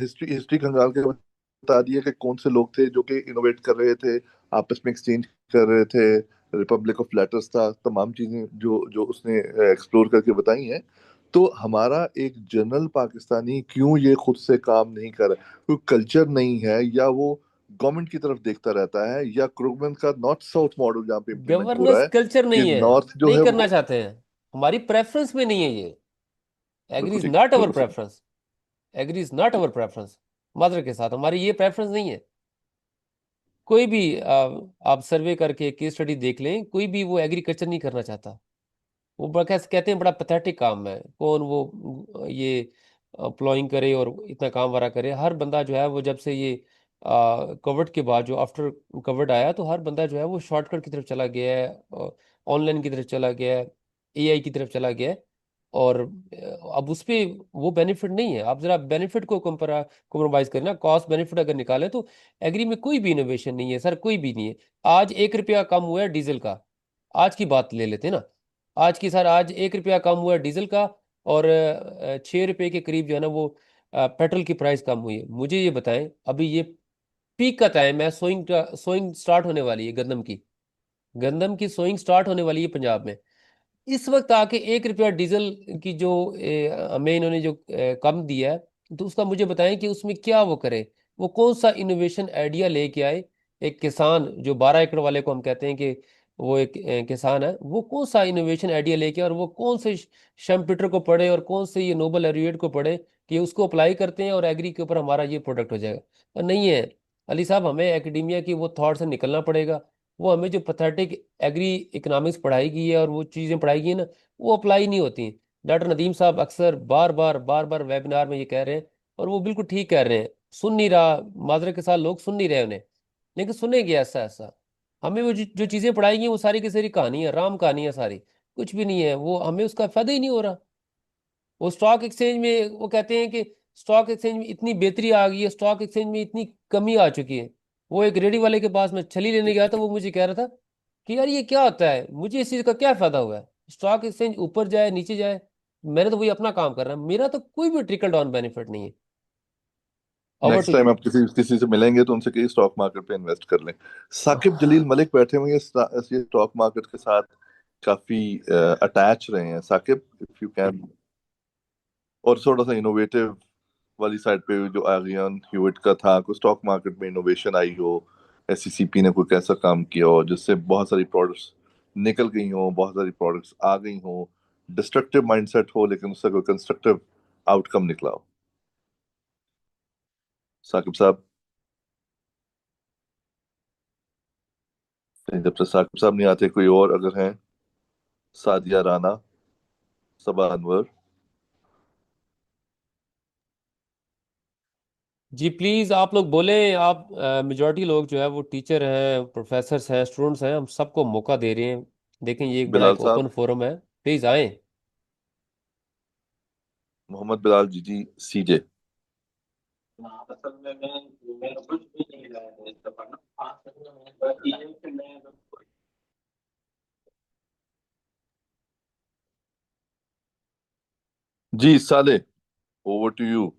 हिस्ट्री हिस्ट्री खंगाल के बता दिया कि कौन से लोग थे जो कि इनोवेट कर रहे थे, आपस में एक्सचेंज कर रहे थे। रिपब्लिक ऑफ लेटर्स था, तमाम चीजें जो जो उसने एक्सप्लोर करके बताई हैं। तो हमारा एक जनरल पाकिस्तानी क्यों ये खुद से काम नहीं कर रहा? कोई कल्चर नहीं है, या वो गवर्नमेंट की तरफ देखता रहता है, या गवर्नमेंट का नॉर्थ साउथ मॉडल जहाँ पे इम्प्लीमेंट हो रहा गवर्नेंस है कल्चर कि नहीं है, नॉर्थ जो नहीं है करना वो। चाहते हैं, हमारी प्रेफरेंस में नहीं है ये। एग्री बिल्कुल इज ठीक, नॉट अवर बिल्कुल सही। Preference, agri is not our preference. Mother के साथ हमारी ये प्रेफरेंस नहीं है। कोई भी आप सर्वे करके केस स्टडी देख लें, कोई भी वो एग्रीकल्चर नहीं करना चाहता। वो बड़ा कैसे कहते हैं, बड़ा पथेटिक काम है, कौन वो ये प्लॉइंग करे और इतना काम वारा करे। हर बंदा जो है वो जब से ये कवर्ड के बाद जो आफ्टर कवर्ड आया, तो हर बंदा जो है वो शॉर्टकट की तरफ चला गया है, ऑनलाइन की तरफ चला गया है, एआई की तरफ चला गया है। और अब उस पे वो बेनिफिट नहीं है। आप जरा बेनिफिट को कॉम्प्रोमाइज करें ना, कॉस्ट बेनिफिट अगर निकालें तो एग्री में कोई भी इनोवेशन नहीं है सर, कोई भी नहीं है। आज 1 रुपया कम हुआ है डीजल का, आज की बात ले लेते हैं ना, आज की सर, आज 1 रुपया कम हुआ है डीजल का, और 6 रुपए के करीब जो है ना वो पेट्रोल की प्राइस कम हुई है। मुझे ये बताएं, अभी ये पीक का टाइम है, सोइंग स्टार्ट होने वाली है गंदम की सोइंग स्टार्ट होने वाली है पंजाब में। इस वक्त आके 1 रुपया डीजल की जो हमें इन्होंने जो कम दिया है, तो उसका मुझे बताएं कि उसमें क्या वो करे, वो कौन सा इनोवेशन आइडिया लेके आए। एक किसान जो 12 एकड़ वाले को हम कहते हैं कि वो एक किसान है, वो कौन सा इनोवेशन आइडिया लेके आए, और वो कौन से शम्पीटर को पढ़े और कौन से ये नोबल एरिएट को पढ़े कि उसको अप्लाई करते हैं और एग्री के ऊपर हमारा ये प्रोडक्ट हो जाएगा। और नहीं है अली साहब, हमें एकेडमिया की वो थॉट से निकलना पड़ेगा। वो हमें जो पैथेटिक एग्री इकोनॉमिक्स पढ़ाई गई है और वो चीज़ें पढ़ाई गई है ना, वो अप्लाई नहीं होती। डॉक्टर नदीम साहब अक्सर बार बार वेबिनार में ये कह रहे हैं, और वो बिल्कुल ठीक कह रहे हैं। सुन नहीं रहा, माजरत के साथ लोग सुन नहीं रहे उन्हें, लेकिन सुनेंगे ऐसा ऐसा। हमें वो जो चीज़ें पढ़ाई गई वो सारी की सारी कहानी है, राम कहानी है सारी, कुछ भी नहीं है। वो हमें उसका फायदा ही नहीं हो रहा। वो स्टॉक एक्सचेंज में वो कहते हैं कि स्टॉक एक्सचेंज में इतनी बेहतरी आ गई है, स्टॉक एक्सचेंज में इतनी कमी आ चुकी है। वो एक रेडी वाले के पास मैं छली लेने गया था, वो मुझे कह रहा था कि यार ये क्या होता है, मुझे इस चीज़ का क्या फायदा हुआ है, स्टॉक एक्सचेंज ऊपर जाए नीचे जाए, मैंने तो वही अपना काम कर रहा है, मेरा तो कोई भी ट्रिकल डाउन बेनिफिट नहीं है। Over next two time you. आप किसी किसी से मिलेंगे तो उनसे कहिए स्टॉक मार्केट पे इन्वेस्ट कर लें। साकिब जलील मलिक बैठे हुए हैं ये स्टॉक मार्केट के साथ काफी अटैच रहे हैं। साकिब, इफ यू कैन, और थोड़ा सा इनोवेटिव वाली साइड पे जो आर्यन ह्यूइट का था, कोई स्टॉक मार्केट में इनोवेशन आई हो, एससीसीपी ने कोई कैसा काम किया हो जिससे बहुत सारी प्रोडक्ट्स निकल गई हो, बहुत सारी प्रोडक्ट्स आ गई हो, डिस्ट्रक्टिव माइंडसेट हो लेकिन उससे कोई कंस्ट्रक्टिव आउटकम निकला हो। साकिब साहब, जब तक साकिब साहब नहीं आते कोई और अगर हैं, सादिया राना, सबा अनवर। जी प्लीज आप लोग बोलें। आप मेजॉरिटी लोग जो है वो टीचर हैं, प्रोफेसर्स हैं, स्टूडेंट्स हैं, हम सबको मौका दे रहे हैं। देखें ये एक बड़ा बिलाल एक साहब, ओपन फोरम है, प्लीज आए। मोहम्मद बिलाल जी सीजे। जी साले, ओवर टू यू।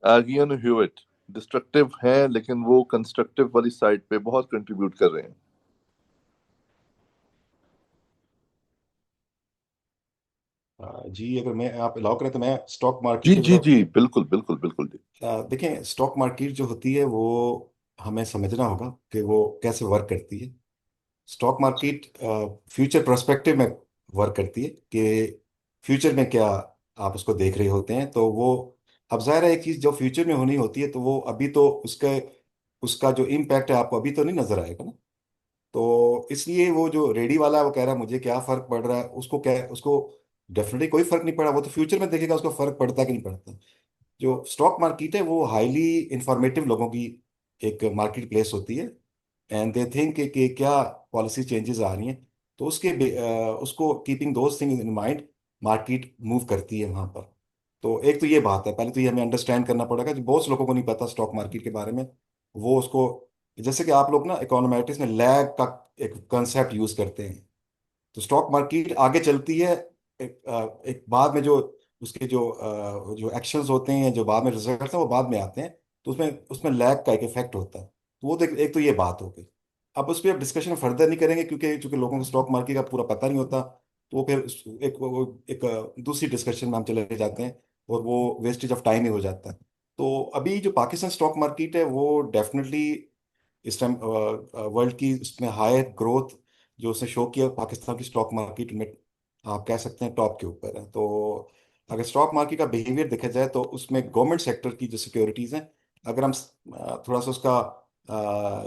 आर्गियन ह्यूइट डिस्ट्रक्टिव हैं लेकिन वो कंस्ट्रक्टिव वाली साइड पे बहुत कंट्रीब्यूट कर रहे हैं। जी, अगर मैं आप अलाउ करें तो मैं स्टॉक जी मार्केट के जी जवाब। जी, बिल्कुल बिल्कुल बिल्कुल जी। देखें, स्टॉक मार्केट जो होती है वो हमें समझना होगा कि वो कैसे वर्क करती है। स्टॉक मार्केट फ्यूचर पर्सपेक्टिव में वर्क करती है कि फ्यूचर में क्या आप उसको देख रहे होते हैं, तो वो अब जाहिर है एक चीज़ जो फ्यूचर में होनी होती है तो वो अभी तो उसका उसका जो इम्पैक्ट है आपको अभी तो नहीं नजर आएगा ना। तो इसलिए वो जो रेडी वाला है वो कह रहा है मुझे क्या फर्क पड़ रहा है, उसको क्या, उसको डेफिनेटली कोई फर्क नहीं पड़ा, वो तो फ्यूचर में देखेगा उसको फर्क पड़ता है कि नहीं पड़ता। जो स्टॉक मार्केट है वो हाईली इंफॉर्मेटिव लोगों की एक मार्केट प्लेस होती है, एंड दे थिंक कि क्या पॉलिसी चेंजेस आ रही हैं, तो उसको keeping those things in mind market move करती है वहां पर। तो एक तो ये बात है, पहले तो ये हमें अंडरस्टैंड करना पड़ेगा, जो बहुत से लोगों को नहीं पता स्टॉक मार्केट के बारे में। वो उसको, जैसे कि आप लोग ना इकोनॉमेटिक्स में लैग का एक कंसेप्ट यूज करते हैं, तो स्टॉक मार्केट आगे चलती है। एक बाद में जो उसके जो एक्शंस होते हैं, जो बाद में रिजल्ट्स हैं वो बाद में आते हैं, तो उसमें उसमें लैग का एक इफेक्ट होता है। तो वो तो एक तो ये बात हो गई। अब उस पर अब डिस्कशन फर्दर नहीं करेंगे क्योंकि चूंकि लोगों को स्टॉक मार्केट का पूरा पता नहीं होता, तो वो फिर एक दूसरी डिस्कशन में हम चले जाते हैं, और वो वेस्टेज ऑफ टाइम ही हो जाता है। तो अभी जो पाकिस्तान स्टॉक मार्केट है वो डेफिनेटली इस टाइम वर्ल्ड की उसमें हायर ग्रोथ जो उसने शो किया, पाकिस्तान की स्टॉक मार्केट में आप कह सकते हैं टॉप के ऊपर है। तो अगर स्टॉक मार्केट का बिहेवियर देखा जाए तो उसमें गवर्नमेंट सेक्टर की जो सिक्योरिटीज हैं, अगर हम थोड़ा सा उसका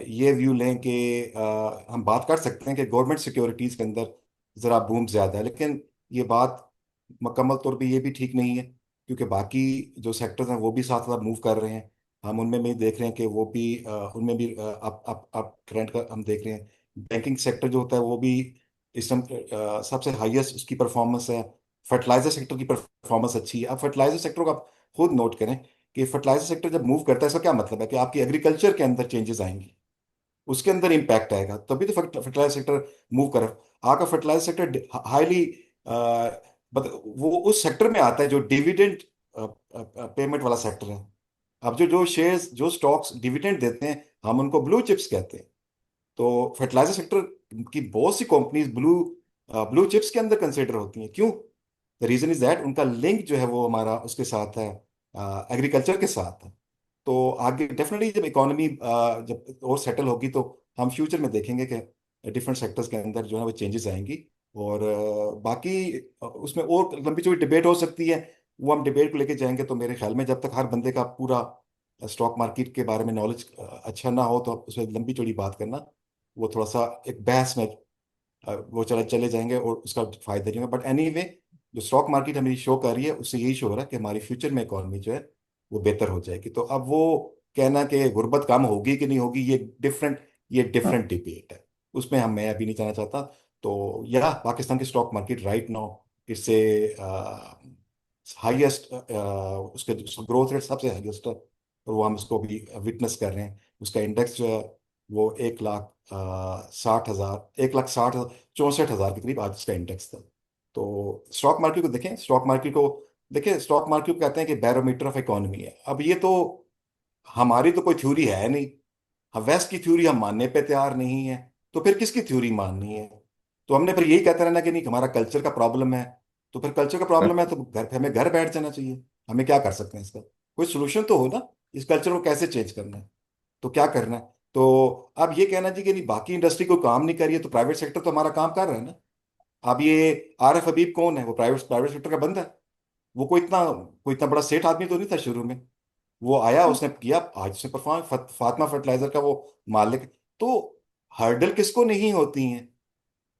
ये व्यू लें कि हम बात कर सकते हैं कि गवर्नमेंट सिक्योरिटीज के अंदर ज़रा बूम ज़्यादा है, लेकिन ये बात मुकम्मल तौर पे ये भी ठीक नहीं है क्योंकि बाकी जो सेक्टर्स हैं वो भी साथ साथ मूव कर रहे हैं। हम उनमें भी देख रहे हैं कि वो भी उनमें भी अप ट्रेंड का हम देख रहे हैं। बैंकिंग सेक्टर जो होता है वो भी इस टाइम सबसे हाईएस्ट उसकी परफॉर्मेंस है। फर्टिलाइजर सेक्टर की परफॉर्मेंस अच्छी है। अब फर्टिलाइजर सेक्टर को आप खुद नोट करें कि फर्टिलाइजर सेक्टर जब मूव करता है इसका क्या मतलब है कि आपकी एग्रीकल्चर के अंदर चेंजेस आएंगी, उसके अंदर इम्पैक्ट आएगा, तभी तो फर्टिलाइजर सेक्टर मूव कर। आपका फर्टिलाइजर सेक्टर हाईली वो उस सेक्टर में आता है जो डिविडेंड पेमेंट वाला सेक्टर है। अब जो जो शेयर्स जो स्टॉक्स डिविडेंड देते हैं हम उनको ब्लू चिप्स कहते हैं। तो फर्टिलाइजर सेक्टर की बहुत सी कंपनीज ब्लू ब्लू चिप्स के अंदर कंसिडर होती हैं। क्यों? द रीजन इज दैट उनका लिंक जो है वो हमारा उसके साथ है, एग्रीकल्चर के साथ है। तो आगे डेफिनेटली जब इकोनॉमी जब और सेटल होगी तो हम फ्यूचर में देखेंगे कि डिफरेंट सेक्टर्स के अंदर जो है वो चेंजेस आएंगी। और बाकी उसमें और लंबी चौड़ी डिबेट हो सकती है, वो हम डिबेट को लेके जाएंगे। तो मेरे ख्याल में जब तक हर बंदे का पूरा स्टॉक मार्केट के बारे में नॉलेज अच्छा ना हो तो उसमें लंबी चौड़ी बात करना वो थोड़ा सा एक बहस में वो चले चले जाएंगे और उसका फायदा नहीं होगा। बट एनीवे जो स्टॉक मार्केट हमें शो कर रही है उससे यही शो हो रहा है कि हमारी फ्यूचर में इकोनॉमी जो है वो बेहतर हो जाएगी। तो अब वो कहना कि गुर्बत कम होगी कि नहीं होगी ये डिफरेंट डिबेट है, उसमें हम मैं अभी नहीं जाना चाहता। तो यह पाकिस्तान की स्टॉक मार्केट राइट नाउ इससे हाईएस्ट उसके ग्रोथ रेट सबसे हाईएस्ट है, और वो हम उसको भी विटनेस कर रहे हैं। उसका इंडेक्स जो है वो 1,60,64,000 के करीब आज इसका इंडेक्स था। तो स्टॉक मार्केट को देखें, स्टॉक मार्केट को कहते हैं कि बैरोमीटर ऑफ इकोनॉमी है। अब ये तो हमारी तो कोई थ्योरी है नहीं, हम वेस्ट की थ्योरी हम मानने पे तैयार नहीं है, तो फिर किसकी थ्योरी माननी है? तो हमने फिर यही कहते रहना कि नहीं हमारा कल्चर का प्रॉब्लम है। तो फिर कल्चर का प्रॉब्लम है तो हमें घर बैठ जाना चाहिए। हमें क्या कर सकते हैं इसका? कोई सोल्यूशन तो हो ना, इस कल्चर को कैसे चेंज करना है, तो क्या करना है? तो अब ये कहना जी कि नहीं बाकी इंडस्ट्री कोई काम नहीं कर रही है तो प्राइवेट सेक्टर तो हमारा काम कर रहा है ना। अब ये आरिफ हबीब कौन है? वो प्राइवेट प्राइवेट सेक्टर का बंदा है। वो कोई इतना बड़ा सेठ आदमी तो नहीं था शुरू में। वो आया, उसने किया, आज उसने परफॉर्म, फातिमा फर्टिलाइजर का वो मालिक। तो हर्डल किसको नहीं होती हैं?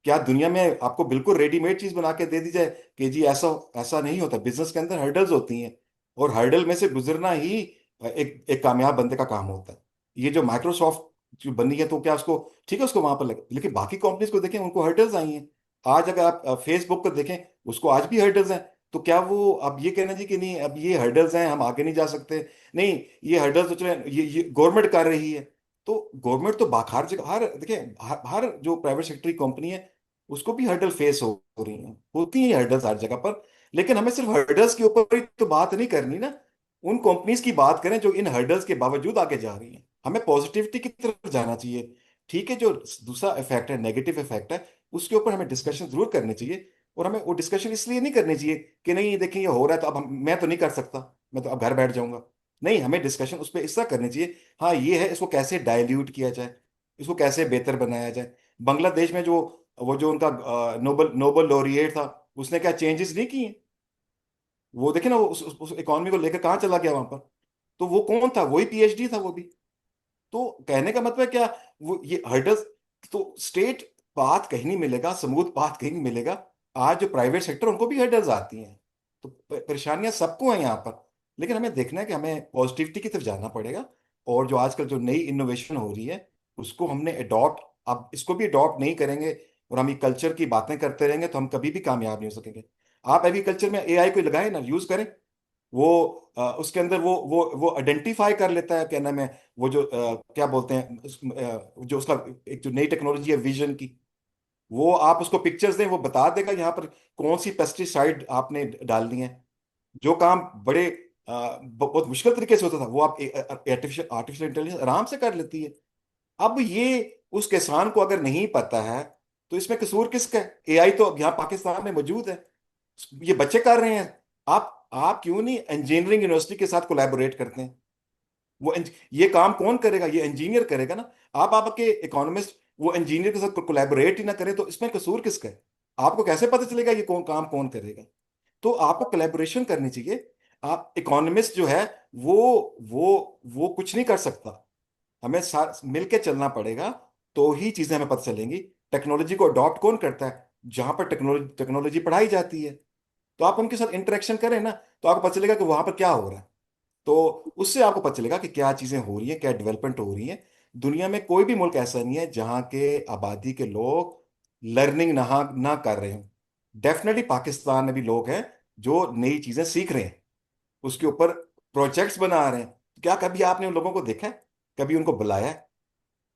क्या दुनिया में आपको बिल्कुल रेडीमेड चीज बना के दे दी जाए कि जी ऐसा ऐसा नहीं होता? बिजनेस के अंदर हर्डल्स होती हैं, और हर्डल में से गुजरना ही एक एक कामयाब बंदे का काम होता है। ये जो माइक्रोसॉफ्ट जो बनी है, तो क्या उसको, ठीक है उसको वहां पर लगे, लेकिन बाकी कंपनीज को देखें उनको हर्डल्स आई हैं। आज अगर आप फेसबुक को देखें, उसको आज भी हर्डल्स हैं। तो क्या वो अब ये कहना जी कि नहीं अब ये हर्डल्स हैं हम आगे नहीं जा सकते? नहीं, ये हर्डल्स तो चले, ये गवर्नमेंट कर रही है। तो गवर्नमेंट तो हर जगह, हर देखिए, हर जो प्राइवेट सेक्टर की कंपनी है उसको भी हर्डल फेस हो रही हैं, होती हैं हर्डल्स हर जगह पर। लेकिन हमें सिर्फ हर्डल्स के ऊपर ही तो बात नहीं करनी ना। उन कंपनीज की बात करें जो इन हर्डल्स के बावजूद आगे जा रही हैं। हमें पॉजिटिविटी की तरफ जाना चाहिए। ठीक है, जो दूसरा इफेक्ट है, नेगेटिव इफेक्ट है, उसके ऊपर हमें डिस्कशन जरूर करनी चाहिए। और हमें वो डिस्कशन इसलिए नहीं करनी चाहिए कि नहीं ये देखिए ये हो रहा है तो अब मैं तो नहीं कर सकता, मैं तो अब घर बैठ जाऊंगा। नहीं, हमें डिस्कशन उस पर इस तरह करनी चाहिए, हाँ ये है, इसको कैसे डाइल्यूट किया जाए, इसको कैसे बेहतर बनाया जाए। बांग्लादेश में जो वो जो उनका नोबल नोबल लॉरिएट था, उसने क्या चेंजेस नहीं किए? वो देखे ना, वो उस इकोनॉमी को लेकर कहाँ चला गया वहां पर। तो वो कौन था? वही पीएचडी था वो भी। तो कहने का मतलब है क्या, वो ये हर्डल्स, तो स्टेट पाथ कहीं नहीं मिलेगा, स्मूथ पाथ कहीं नहीं मिलेगा। आज जो प्राइवेट सेक्टर उनको भी हर्डल्स आती हैं। तो परेशानियां सबको हैं यहाँ पर। लेकिन हमें देखना है कि हमें पॉजिटिविटी की तरफ जाना पड़ेगा। और जो आजकल जो नई इनोवेशन हो रही है उसको हमने अडॉप्ट, अब इसको भी अडॉप्ट नहीं करेंगे और हम ये कल्चर की बातें करते रहेंगे तो हम कभी भी कामयाब नहीं हो सकेंगे। आप एग्रीकल्चर में एआई को लगाएं ना, यूज करें। वो उसके अंदर वो आइडेंटिफाई कर लेता है, क्या नाम है, वो जो क्या बोलते हैं जो उसका एक जो नई टेक्नोलॉजी है विजन की, वो आप उसको पिक्चर्स दें वो बता देगा यहाँ पर कौन सी पेस्टिसाइड आपने डालनी है। जो काम बड़े बहुत मुश्किल तरीके से होता था वो आप आर्टिफिशियल आर्टिफिशियल इंटेलिजेंस आराम से कर लेती है। अब ये उस किसान को अगर नहीं पता है तो इसमें कसूर किसका है? एआई तो अब यहाँ पाकिस्तान में मौजूद है, ये बच्चे कर रहे हैं। आप क्यों नहीं इंजीनियरिंग यूनिवर्सिटी के साथ कोलैबोरेट करते हैं? ये काम कौन करेगा? ये इंजीनियर करेगा ना। आप आपके इकोनॉमिस्ट वो इंजीनियर के साथ कोलैबोरेट ही ना करें तो इसमें कसूर किसका है? आपको कैसे पता चलेगा ये कौन करेगा? तो आपको कोलैबोरेशन करनी चाहिए। आप इकोनॉमिस्ट जो है वो वो कुछ नहीं कर सकता। हमें साथ मिलके चलना पड़ेगा, तो ही चीजें हमें पता चलेंगी। टेक्नोलॉजी को अडॉप्ट कौन करता है? जहां पर टेक्नोलॉजी टेक्नोलॉजी पढ़ाई जाती है, तो आप उनके साथ इंटरेक्शन करें ना, तो आपको पता चलेगा कि वहां पर क्या हो रहा है। तो उससे आपको पता चलेगा कि क्या चीजें हो रही है, क्या डेवलपमेंट हो रही है। दुनिया में कोई भी मुल्क ऐसा नहीं है जहां के आबादी के लोग लर्निंग ना ना कर रहे हो। डेफिनेटली पाकिस्तान में भी लोग हैं जो नई चीजें सीख रहे हैं, उसके ऊपर प्रोजेक्ट्स बना रहे हैं। क्या कभी आपने उन लोगों को देखा है? कभी उनको बुलाया है?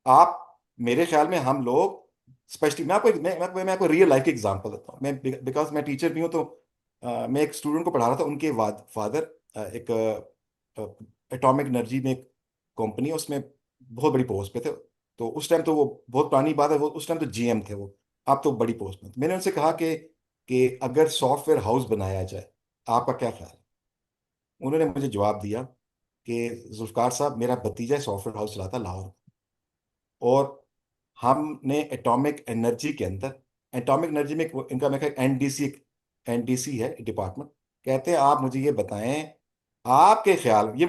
आप, मेरे ख्याल में हम लोग, स्पेशली मैं आपको रियल लाइफ की एग्जांपल देता हूँ। मैं बिकॉज मैं टीचर भी हूँ, तो मैं एक स्टूडेंट को पढ़ा रहा था। उनके फादर एक एटॉमिक एनर्जी में एक कंपनी है, उसमें बहुत बड़ी पोस्ट पे थे। तो उस टाइम तो वो बहुत पुरानी बात है, वो उस टाइम तो जीएम थे वो। आप तो बड़ी पोस्ट में थे। मैंने उनसे कहा कि अगर सॉफ्टवेयर हाउस बनाया जाए, आपका क्या ख्याल है? उन्होंने मुझे जवाब दिया कि जुल्फकार साहब, मेरा भतीजा सॉफ्टवेयर हाउस चलाता लाहौर में, और हमने एटॉमिक एनर्जी के अंदर, एटॉमिक एनर्जी में इनका मैं एनडीसी, एनडीसी है डिपार्टमेंट। कहते हैं आप मुझे ये बताएं, आपके ख्याल, ये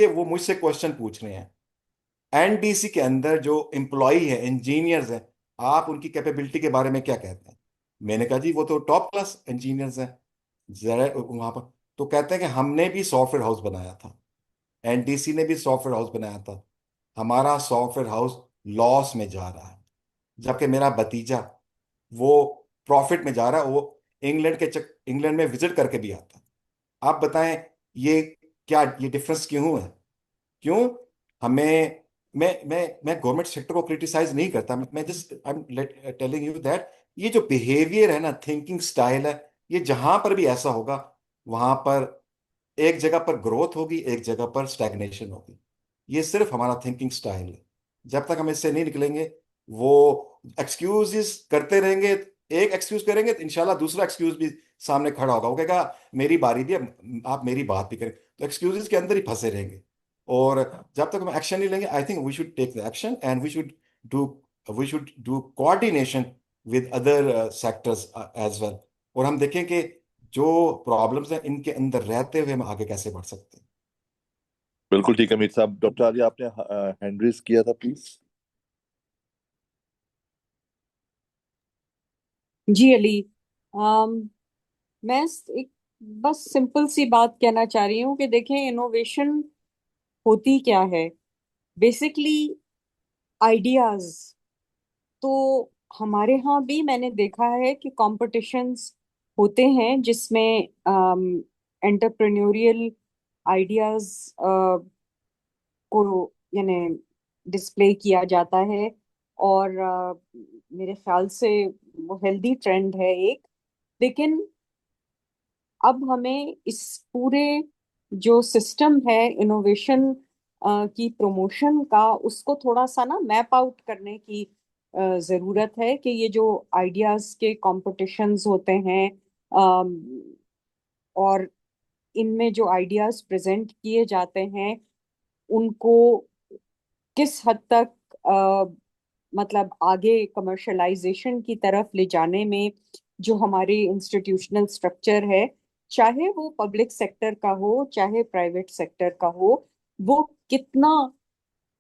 वो मुझसे क्वेश्चन पूछ रहे हैं, एनडीसी के अंदर जो एम्प्लॉय है, इंजीनियर्स हैं, आप उनकी कैपेबिलिटी के बारे में क्या कहते हैं? मैंने कहा जी वो तो टॉप क्लास इंजीनियर्स हैं जरा वहां पर। तो कहते हैं कि हमने भी सॉफ्टवेयर हाउस बनाया था, एनडीसी ने भी सॉफ्टवेयर हाउस बनाया था, हमारा सॉफ्टवेयर हाउस लॉस में जा रहा है, जबकि मेरा भतीजा वो प्रॉफिट में जा रहा है। वो इंग्लैंड में विजिट करके भी आता है। आप बताएं, ये क्या, ये डिफरेंस क्यों है? क्यों? हमें, मैं गवर्नमेंट सेक्टर को क्रिटिसाइज नहीं करता, मैं just I am telling you that ये जो बिहेवियर है ना, थिंकिंग स्टाइल है, ये जहां पर भी ऐसा होगा, वहां पर एक जगह पर ग्रोथ होगी, एक जगह पर स्टैग्नेशन होगी। ये सिर्फ हमारा थिंकिंग स्टाइल है। जब तक हम इससे नहीं निकलेंगे, वो एक्सक्यूजेस करते रहेंगे, एक एक्सक्यूज करेंगे तो इंशाल्लाह दूसरा एक्सक्यूज भी सामने खड़ा होगा, वो कहेगा मेरी बारी भी है, आप मेरी बात भी करें। तो एक्सक्यूजेस के अंदर ही फंसे रहेंगे। और जब तक हम एक्शन नहीं लेंगे, I think we should take the action and do we should do coordination with other sectors as well. और हम देखें कि जो प्रॉब्लम्स हैं इनके अंदर रहते हुए हम आगे कैसे बढ़ सकते हैं। बिल्कुल ठीक है मीर साहब। डॉक्टर आर्य, आपने हैंड रेज किया था, प्लीज। जी अली, मैं एक बस सिंपल सी बात कहना चाह रही हूँ कि देखें, इनोवेशन होती क्या है। Basically ideas. तो हमारे यहाँ भी मैंने देखा है कि कॉम्पिटिशन्स होते हैं जिसमें एंटरप्रेन्योरियल आइडियाज को यानी डिस्प्ले किया जाता है। और मेरे ख्याल से वो हेल्दी ट्रेंड है एक। लेकिन अब हमें इस पूरे जो सिस्टम है इनोवेशन की प्रमोशन का, उसको थोड़ा सा ना मैप आउट करने की जरूरत है कि ये जो आइडियाज के कॉम्पिटिशन्स होते हैं, और इनमें जो आइडियाज प्रेजेंट किए जाते हैं, उनको किस हद तक मतलब आगे कमर्शलाइजेशन की तरफ ले जाने में जो हमारे इंस्टीट्यूशनल स्ट्रक्चर है, चाहे वो पब्लिक सेक्टर का हो चाहे प्राइवेट सेक्टर का हो, वो कितना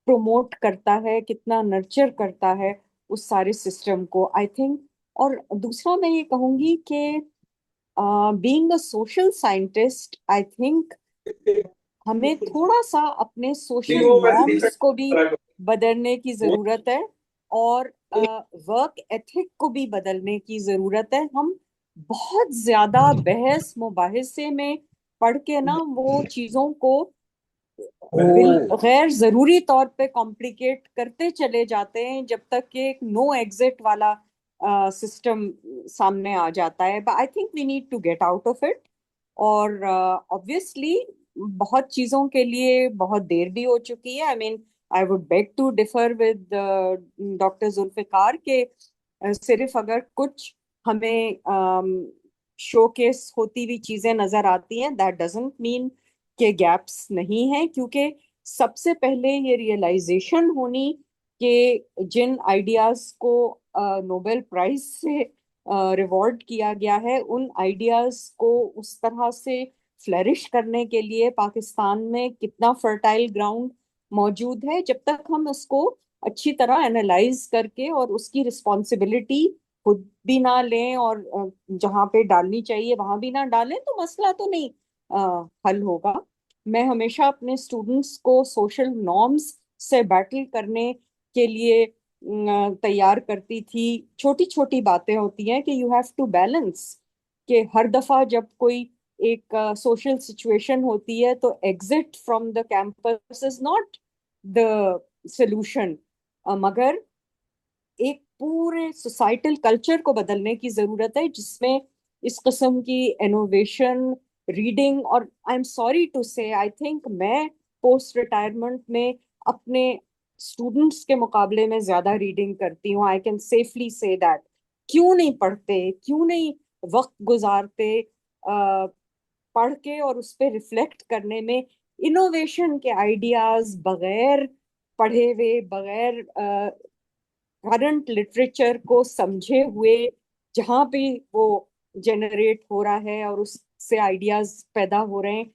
प्रोमोट करता है, कितना नर्चर करता है उस सारे सिस्टम को, आई थिंक। और दूसरा मैं ये कहूंगी कि being a social scientist, I think हमें थोड़ा सा अपने सोशल नॉर्म्स को भी बदलने की जरूरत है, और वर्क एथिक को भी बदलने की जरूरत है। हम बहुत ज्यादा बहस मुबाहिसे में पढ़ के ना वो चीजों को गैर जरूरी तौर पे कॉम्प्लिकेट करते चले जाते हैं, जब तक कि एक नो एग्जिट वाला सिस्टम सामने आ जाता है। But I think we need to get out of it. और ऑब्वियसली बहुत चीजों के लिए बहुत देर भी हो चुकी है। I mean, I would beg to differ with doctor Zulfiqar के सिर्फ अगर कुछ हमें शोकेस होती हुई चीजें नजर आती हैं, दैट डजंट मीन के गैप्स नहीं हैं। क्योंकि सबसे पहले ये रियलाइजेशन होनी कि जिन आइडियाज को नोबेल प्राइज से रिवॉर्ड किया गया है, उन आइडियाज को उस तरह से फ्लरिश करने के लिए पाकिस्तान में कितना फर्टाइल ग्राउंड मौजूद है। जब तक हम उसको अच्छी तरह एनालाइज करके और उसकी रिस्पॉन्सिबिलिटी खुद भी ना लें, और जहाँ पे डालनी चाहिए वहां भी ना डालें, तो मसला तो नहीं हल होगा। मैं हमेशा अपने स्टूडेंट्स को सोशल नॉर्म्स से बैटल करने के लिए तैयार करती थी। छोटी छोटी बातें होती हैं कि यू हैव टू बैलेंस, कि हर दफा जब कोई एक सोशल सिचुएशन होती है तो exit from the campus is not the solution, मगर एक पूरे सोसाइटल कल्चर को बदलने की जरूरत है जिसमें इस किस्म की इनोवेशन, रीडिंग, और आई एम सॉरी टू से, आई थिंक मैं पोस्ट रिटायरमेंट में अपने स्टूडेंट्स के मुकाबले में ज्यादा रीडिंग करती हूँ। I can safely say that. क्यों नहीं पढ़ते, क्यों नहीं वक्त गुजारते पढ़ के और उस पर रिफ्लेक्ट करने में। इनोवेशन के आइडियाज बगैर पढ़े हुए, बगैर करंट लिटरेचर को समझे हुए, जहां भी वो जनरेट हो रहा है और उससे आइडियाज पैदा हो रहे हैं,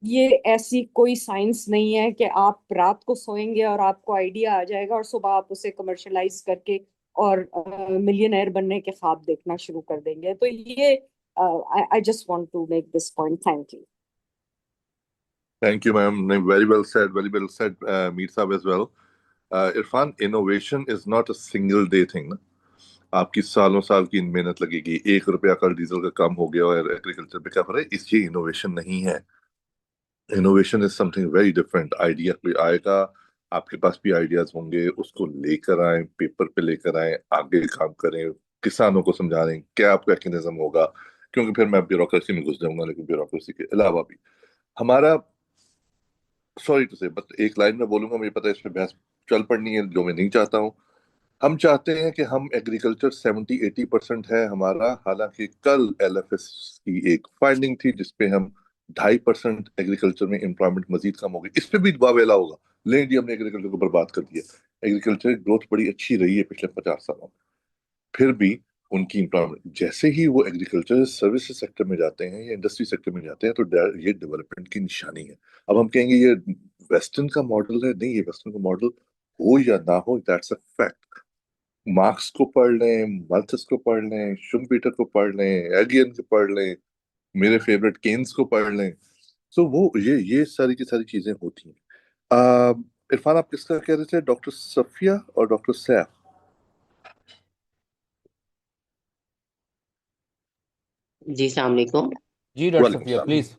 ये ऐसी कोई साइंस नहीं है कि आप रात को सोएंगे और आपको आइडिया आ जाएगा और सुबह आप उसे कमर्शलाइज करके और मिलियनेयर बनने के ख्वाब देखना शुरू कर देंगे। तो ये I just want to make this point. Thank you. Thank you ma'am. Very well said, very well said Mir Sahab as well. Irfan, innovation is not a single day thing ना। आपकी सालों साल की मेहनत लगेगी। 1 रुपया कल डीजल का कम हो गया और एग्रीकल्चर पे क्या हो रहा है, इसलिए इनोवेशन नहीं है। Innovation is something very different. Idea कोई आएगा, आपके पास भी आइडियाज होंगे, उसको लेकर आए, पेपर पे लेकर आए, आगे काम करें, किसानों को समझा रहे हैं क्या आपका मैकेनिज्म होगा। क्योंकि फिर मैं ब्यूरोक्रेसी में घुस जाऊंगा, लेकिन ब्यूरोक्रेसी के अलावा भी हमारा सॉरी टू से, बट एक लाइन में बोलूंगा, मुझे पता है इस पे बहस चल पड़नी है, जो मैं नहीं चाहता हूँ। हम चाहते हैं कि हम एग्रीकल्चर 70-80% है हमारा, हालांकि कल एलएफएस की एक फाइंडिंग थी जिसपे हम 2.5% एग्रीकल्चर में एम्प्लॉयमेंट मजीद कम होगी। इस पे भी वावेला होगा, लेकिन जी हमने एग्रीकल्चर को बर्बाद कर दिया। एग्रीकल्चर की ग्रोथ बड़ी अच्छी रही है पिछले 50 सालों में, फिर भी उनकी एम्प्लॉयमेंट, जैसे ही वो एग्रीकल्चर सर्विसेज सेक्टर में जाते हैं या इंडस्ट्री सेक्टर में जाते हैं तो ये डेवलपमेंट की निशानी है। अब हम कहेंगे ये वेस्टर्न का मॉडल है, नहीं, ये वेस्टर्न का मॉडल हो या ना हो, दैट्स अ फैक्ट। मार्क्स को पढ़ लें, माल्थस को पढ़ लें, शुम्पीटर को पढ़ लें, एगियन को पढ़ लें, मेरे फेवरेट केन्स को पढ़ लें, तो वो ये सारी की सारी चीजें होती हैं। इरफान, आप किसका कह रहे थे, डॉक्टर सफिया और डॉक्टर सैफ? जी सलाम अलैकुम। जी डॉक्टर वालेकुम सफिया सलाम। प्लीज।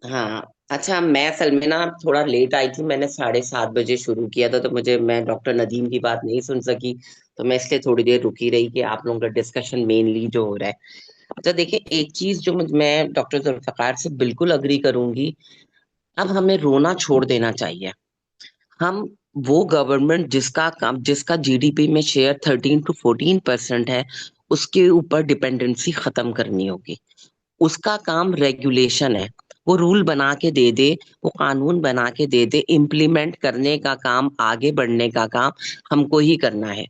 हाँ, अच्छा, मैं असल में ना थोड़ा लेट आई थी, मैंने 7:30 बजे शुरू किया था, तो मैं डॉक्टर नदीम की बात नहीं सुन सकी, तो मैं इसलिए थोड़ी देर रुकी रही कि आप लोगों का डिस्कशन मेनली जो हो रहा है। अच्छा देखिए, एक चीज जो मैं डॉक्टर जुल्फकार से बिल्कुल अग्री करूंगी, अब हमें रोना छोड़ देना चाहिए। हम वो गवर्नमेंट जिसका जीडीपी में शेयर 13 to 14% है, उसके ऊपर डिपेंडेंसी खत्म करनी होगी। उसका काम रेगुलेशन है, वो रूल बना के दे दे, वो कानून बना के दे दे, इम्प्लीमेंट करने का काम, आगे बढ़ने का काम हमको ही करना है।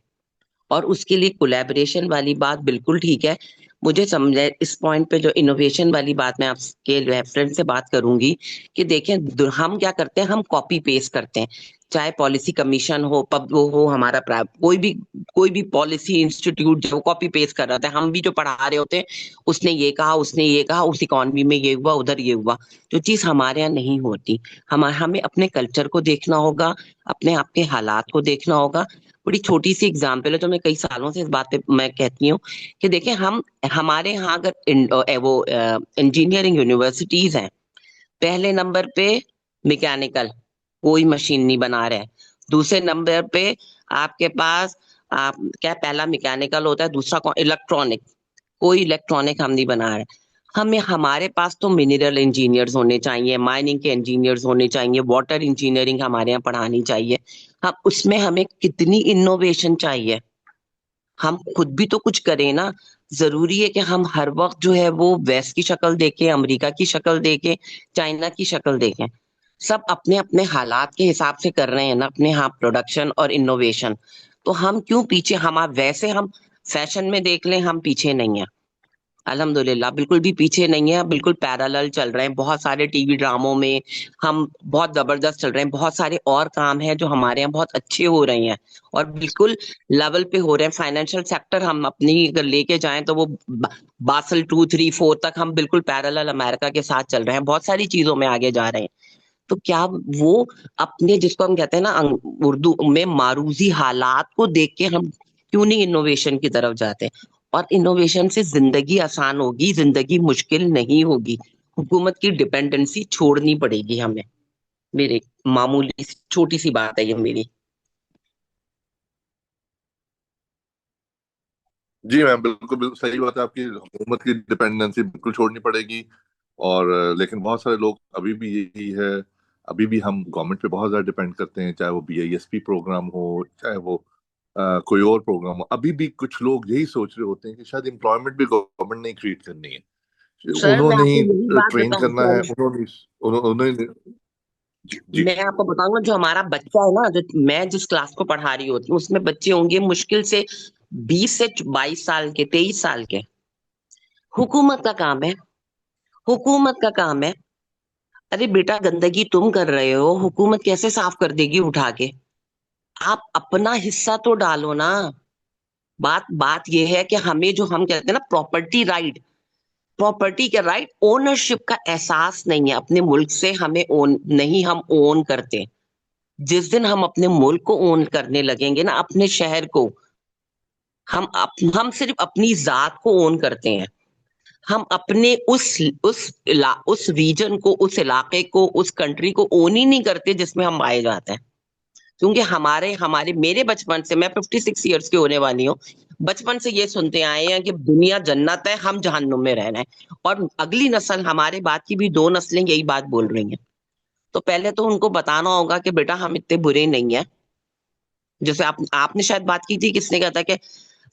और उसके लिए कोलैबोरेशन वाली बात बिल्कुल ठीक है। मुझे समझे इस पॉइंट पे जो इनोवेशन वाली बात मैं आपके रेफरेंस से बात करूंगी कि देखें, हम क्या करते हैं, हम कॉपी पेस्ट करते हैं। चाहे पॉलिसी कमीशन हो, पब वो हो, हमारा कोई भी पॉलिसी इंस्टीट्यूट जो कॉपी पेस्ट कर रहा होता है, हम भी जो पढ़ा रहे होते हैं, उसने ये कहा, उसने ये कहा, उस इकॉनमी में ये हुआ, उधर ये हुआ। जो चीज हमारे यहाँ नहीं होती, हमें अपने कल्चर को देखना होगा, अपने आप के हालात को देखना होगा। बड़ी छोटी सी एग्जाम्पल है, तो मैं कई सालों से इस बात पे मैं कहती हूँ कि देखें, हमारे यहाँ अगर वो इंजीनियरिंग यूनिवर्सिटीज हैं, पहले नंबर पे मैकेनिकल, कोई मशीन नहीं बना रहे। दूसरे नंबर पे आपके पास क्या, पहला मैकेनिकल होता है, दूसरा इलेक्ट्रॉनिक, कोई इलेक्ट्रॉनिक हम नहीं बना रहे। हमारे पास तो मिनरल इंजीनियर्स होने चाहिए, माइनिंग के इंजीनियर्स होने चाहिए, वाटर इंजीनियरिंग हमारे यहाँ पढ़ानी चाहिए। हम उसमें हमें कितनी इनोवेशन चाहिए, हम खुद भी तो कुछ करें ना। जरूरी है कि हम हर वक्त जो है वो वेस्ट की शक्ल देखें, अमेरिका की शक्ल देखें, चाइना की शक्ल देखें। सब अपने अपने हालात के हिसाब से कर रहे हैं ना अपने यहाँ प्रोडक्शन और इनोवेशन। तो हम क्यों पीछे, वैसे हम फैशन में देख लें, हम पीछे नहीं है, अल्हम्दुलिल्लाह बिल्कुल भी पीछे नहीं है, बिल्कुल पैरेलल चल रहे हैं। बहुत सारे टीवी ड्रामों में हम बहुत जबरदस्त चल रहे हैं, बहुत सारे और काम हैं जो हमारे यहाँ बहुत अच्छे हो रहे हैं और बिल्कुल लेवल पे हो रहे हैं। फाइनेंशियल सेक्टर हम अपनी अगर लेके जाएं तो वो बासल 2, 3, 4 तक हम बिल्कुल पैरेलल अमेरिका के साथ चल रहे हैं, बहुत सारी चीजों में आगे जा रहे हैं। तो क्या वो अपने, जिसको हम कहते हैं ना उर्दू में, मारूजी हालात को देख के हम क्यों नहीं इनोवेशन की तरफ जाते? और इनोवेशन से जिंदगी आसान होगी, जिंदगी मुश्किल नहीं होगी। हुकूमत की डिपेंडेंसी छोड़नी पड़ेगी हमें। मेरी मामूली छोटी सी बात है ये मेरी। जी मैम, बिल्कुल बिल्कुल सही बात है आपकी, हुकूमत की डिपेंडेंसी बिल्कुल छोड़नी पड़ेगी। और लेकिन बहुत सारे लोग अभी भी यही है, अभी भी हम गवर्नमेंट पे बहुत ज़्यादा डिपेंड करते हैं, चाहे वो बीआईएसपी प्रोग्राम हो, चाहे वो कोई और प्रोग्राम हो। अभी भी कुछ लोग यही सोच रहे होते हैं कि शायद एम्प्लॉयमेंट भी गवर्नमेंट ने क्रिएट करनी है, सर मैं उन्होंने आपको ही यही बात ट्रेन बताऊं, करना है, उन्होंने जी जी। मैं आपको बताऊंगा, जो हमारा बच्चा है ना, जो मैं जिस क्लास को पढ़ा रही होती हूँ, उसमें बच्चे होंगे मुश्किल से 20 से 22 साल के, 23 साल के। हुकूमत का काम है, हुकूमत का काम है। अरे बेटा, गंदगी तुम कर रहे हो, हुकूमत कैसे साफ कर देगी उठा के? आप अपना हिस्सा तो डालो ना। बात बात यह है कि हमें, जो हम कहते हैं ना प्रॉपर्टी राइट, प्रॉपर्टी के राइट, ओनरशिप का एहसास नहीं है अपने मुल्क से। हमें ओन नहीं, हम ओन करते। जिस दिन हम अपने मुल्क को ओन करने लगेंगे ना, अपने शहर को, हम सिर्फ अपनी जात को ओन करते हैं। हम अपने उस रीजन को, उस इलाके को, उस कंट्री को ओन ही नहीं करते जिसमें हम आए जाते हैं। क्योंकि हमारे हमारे मेरे बचपन से, मैं 56 ईयर्स की होने वाली हूँ, बचपन से ये सुनते आए हैं कि दुनिया जन्नत है, हम जहन्नुम में रह रहे हैं। और अगली नस्ल, हमारे बाद की भी 2 नस्लें यही बात बोल रही हैं। तो पहले तो उनको बताना होगा कि बेटा हम इतने बुरे नहीं है। जैसे आपने शायद बात की थी, किसने कहा था कि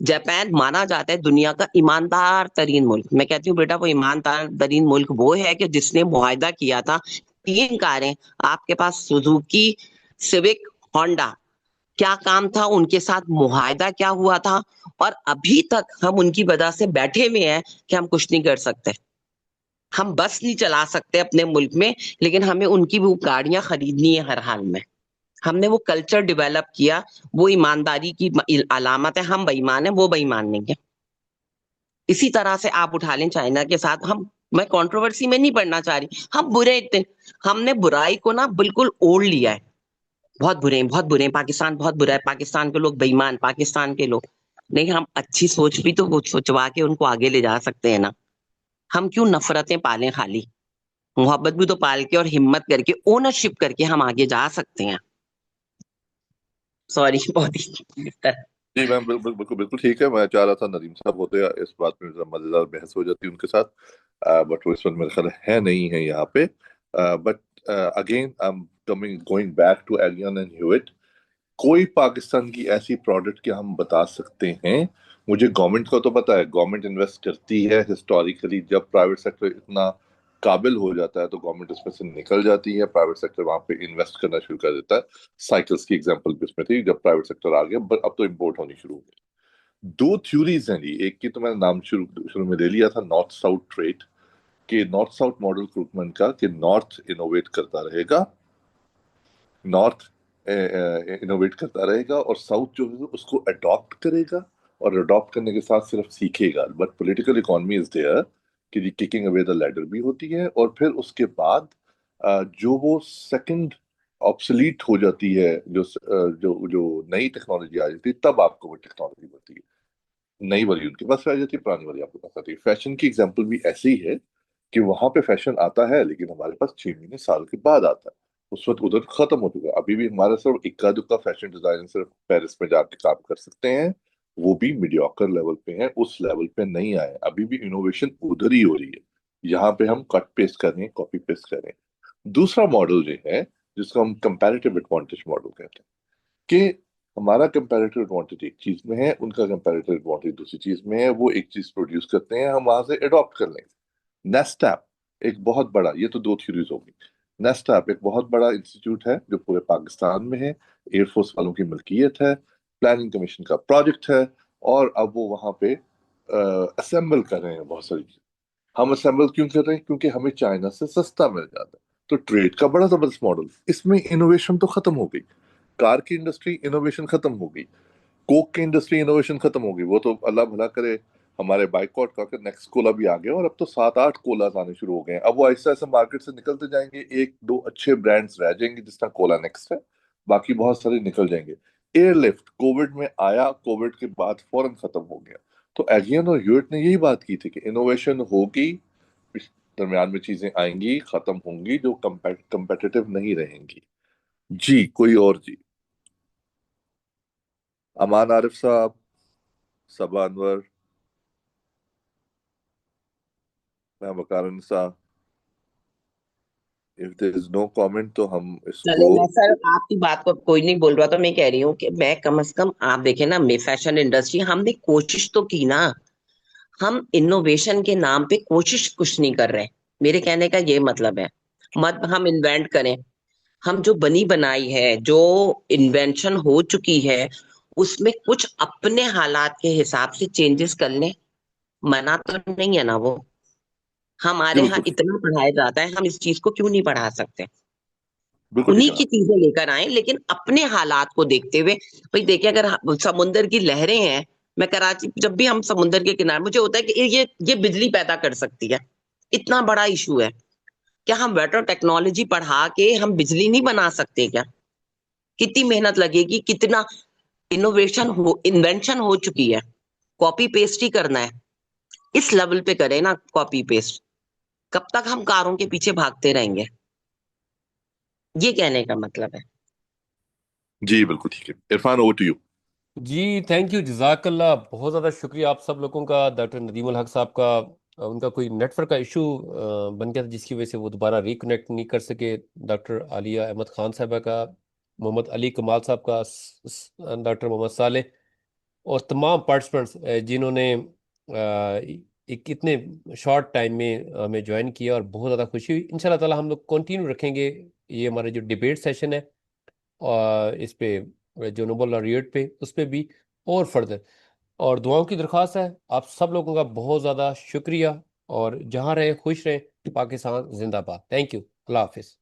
जापान माना जाता है दुनिया का ईमानदार तरीन मुल्क। मैं कहती हूँ बेटा वो ईमानदार तरीन मुल्क वो है कि जिसने मुआहदा किया था 3 कारें आपके पास, सुजुकी, सिविक, होंडा, क्या काम था उनके साथ, मुआहदा क्या हुआ था, और अभी तक हम उनकी वजह से बैठे हुए हैं कि हम कुछ नहीं कर सकते। हम बस नहीं चला सकते अपने मुल्क में, लेकिन हमें उनकी वो गाड़ियां खरीदनी है हर हाल में। हमने वो कल्चर डेवलप किया, वो ईमानदारी की अलामत है। हम बेईमान है, वो बेईमान नहीं है। इसी तरह से आप उठा लें चाइना के साथ। मैं कंट्रोवर्सी में नहीं पढ़ना चाह रही, हम बुरे इतने, हमने बुराई को ना बिल्कुल ओढ़ लिया है। बहुत बुरे हैं, बहुत बुरे हैं, पाकिस्तान बहुत बुरा है, पाकिस्तान के लोग बेईमान, पाकिस्तान के लोग नहीं। हम अच्छी सोच भी तो वो सोचवा के उनको आगे ले जा सकते हैं ना। हम क्यों नफरतें पालें खाली, मोहब्बत भी तो पाल के और हिम्मत करके ओनरशिप करके हम आगे जा सकते हैं। सॉरी बहुत ही जी मैम, बिल्कुल बिल्कुल बिल्कुल ठीक है। मैं चाह रहा था नदीम साहब होते, इस बात में जरा मजेदार बहस हो जाती उनके साथ, बट वो इस वक्त मेरे ख्याल है नहीं है यहाँ पे। But again I am coming going back to Aghion and Howitt. कोई पाकिस्तान की ऐसी प्रोडक्ट क्या हम बता सकते हैं? मुझे गवर्नमेंट का तो पता है, गवर्नमेंट इन्वेस्ट करती है हिस्टोरिकली। जब प्राइवेट सेक्टर इतना काबिल हो जाता है तो गवर्नमेंट उसमें से निकल जाती है, प्राइवेट सेक्टर वहां पे इन्वेस्ट करना शुरू कर देता है। साइकिल्स की एग्जांपल भी उसमें थी, जब प्राइवेट सेक्टर आ गया, बट अब तो इम्पोर्ट होनी शुरू हो गई। 2 थ्योरीज हैं जी। एक की तो मैंने नाम शुरू शुरू में ले लिया था, नॉर्थ साउथ ट्रेड, कि नॉर्थ साउथ मॉडल रिक्रूटमेंट का, कि नॉर्थ इनोवेट करता रहेगा, नॉर्थ इनोवेट करता रहेगा और साउथ जो है उसको अडॉप्ट करेगा, और अडॉप्ट करने के साथ सिर्फ सीखेगा। But political economy is there कि जी किकिंग अवे द लैडर भी होती है, और फिर उसके बाद जो वो सेकंड ऑब्सलीट हो जाती है, जो जो नई टेक्नोलॉजी आ जाती है, तब आपको वो टेक्नोलॉजी मिलती है। नई वाली उनके पास रह जाती है, पुरानी वाली आपके पास आती है। फैशन की एग्जांपल भी ऐसे ही है कि वहां पे फैशन आता है लेकिन हमारे पास 6 महीने साल के बाद आता है। उस वक्त उधर खत्म हो चुका है। अभी भी हमारा सिर्फ इक्का दुक्का फैशन डिजाइनर सिर्फ पेरिस में जाके काम कर सकते हैं, वो भी मीडियोकर लेवल पे हैं, उस लेवल पे नहीं आए। अभी भी इनोवेशन उधर ही हो रही है, यहाँ पे हम कट पेस्ट कर रहे हैं, कॉपी पेस्ट कर रहे हैं। दूसरा मॉडल जो है, जिसको हम कंपैरेटिव एडवांटेज मॉडल कहते हैं, कि हमारा कंपैरेटिव एडवांटेज एक चीज में है, उनका कंपैरेटिव एडवांटेज दूसरी चीज में है। वो एक चीज प्रोड्यूस करते हैं, हम वहां से अडॉप्ट कर लेंगे। नेस्टैप एक बहुत बड़ा, ये तो 2 थ्योरीज हो गई। नेस्टैप एक बहुत बड़ा इंस्टीट्यूट है जो पूरे पाकिस्तान में है, एयरफोर्स वालों की मिल्कियत है, प्लानिंग कमीशन का प्रोजेक्ट है, और अब वो वहां पे असेंबल कर रहे हैं बहुत सारी चीजें। हम असेंबल क्यों कर रहे हैं? क्योंकि हमें चाइना से सस्ता मिल जाता है। तो ट्रेड का बड़ा जबरदस्त मॉडल। इसमें इनोवेशन तो खत्म हो गई, कार की इंडस्ट्री इनोवेशन खत्म हो गई, कोक की इंडस्ट्री इनोवेशन खत्म हो गई। वो तो अल्लाह भला करे, हमारे बाइकआउट का नेक्स्ट कोला भी आ गया, और अब तो 7-8 कोलास आने शुरू हो गए हैं। अब वो ऐसा ऐसा मार्केट से निकलते जाएंगे, 1-2 अच्छे ब्रांड्स रह जाएंगे जिस तरह कोला नेक्स्ट है, बाकी बहुत सारे निकल जाएंगे। एयरलिफ्ट कोविड में आया, कोविड के बाद फौरन खत्म हो गया। तो एगियन और ह्यूइट ने यही बात की थी कि इनोवेशन होगी, इस दरमियान में चीजें आएंगी, खत्म होंगी जो कंपेटिटिव नहीं रहेंगी। जी कोई और जी? अमान आरिफ साहब, सबा अनवर, मैं Waqar Nisa. If there is no comment तो हम चले, इसको। मैं सर आपकी बात को कोई नहीं बोल रहा, तो मैं कह रही हूँ कि मैं कम से कम आप देखें ना, मैं फैशन इंडस्ट्री हमने कोशिश तो की ना। हम इनोवेशन के नाम पे कोशिश कुछ नहीं कर रहे। मेरे कहने का ये मतलब है, मत हम इन्वेंट करें। हम जो बनी बनाई है, जो इन्वेंशन हो चुकी है, उसमें कुछ अपने हालात के हिसाब से चेंजेस कर लें। मना तो नहीं है ना वो। जी हमारे यहाँ बिल्कुल ठीक, इतना पढ़ाया जाता है, हम इस चीज को क्यों नहीं पढ़ा सकते? बिल्कुल ठीक उन्हीं है की ना। चीजें लेकर आए, लेकिन अपने हालात को देखते हुए। भाई देखिए, अगर समुंदर की लहरें हैं, मैं कराची जब भी हम समुंदर के किनारे, मुझे होता है कि ये बिजली पैदा कर सकती है। इतना बड़ा इशू है, क्या हम वाटर टेक्नोलॉजी पढ़ा के हम बिजली नहीं बना सकते क्या? कितनी मेहनत लगेगी, कितना इन्वेंशन हो चुकी है, कॉपी पेस्ट ही करना है। इस लेवल पे करें ना कॉपी पेस्ट। कब तक हम कारों के पीछे भागते रहेंगे? ये कहने का मतलब है। जी बिल्कुल ठीक है। Irfan over to you. जी थैंक यू, जज़ाकल्लाह। बहुत ज़्यादा शुक्रिया आप सब लोगों का, डॉक्टर नदीमुल हक साहब का उनका कोई नेटवर्क का इशू बन गया था, जिसकी वजह से वो दोबारा रिकनेक्ट नहीं कर सके। डॉक्टर आलिया अहमद खान साहबा का, मोहम्मद अली कमाल साहब का, डॉक्टर मोहम्मद साले, और तमाम पार्टिसिपेंट्स जिन्होंने एक इतने शॉर्ट टाइम में हमें ज्वाइन किया, और बहुत ज़्यादा खुशी हुई। इंशाल्लाह ताला हम लोग कंटिन्यू रखेंगे ये हमारा जो डिबेट सेशन है, और इस पे जो नोबल लॉरिएट पे, उस पे भी, और फर्दर। और दुआओं की दरख्वास्त है आप सब लोगों का, बहुत ज़्यादा शुक्रिया, और जहाँ रहे खुश रहें। पाकिस्तान जिंदाबाद। Thank you. अल्लाह हाफिज़।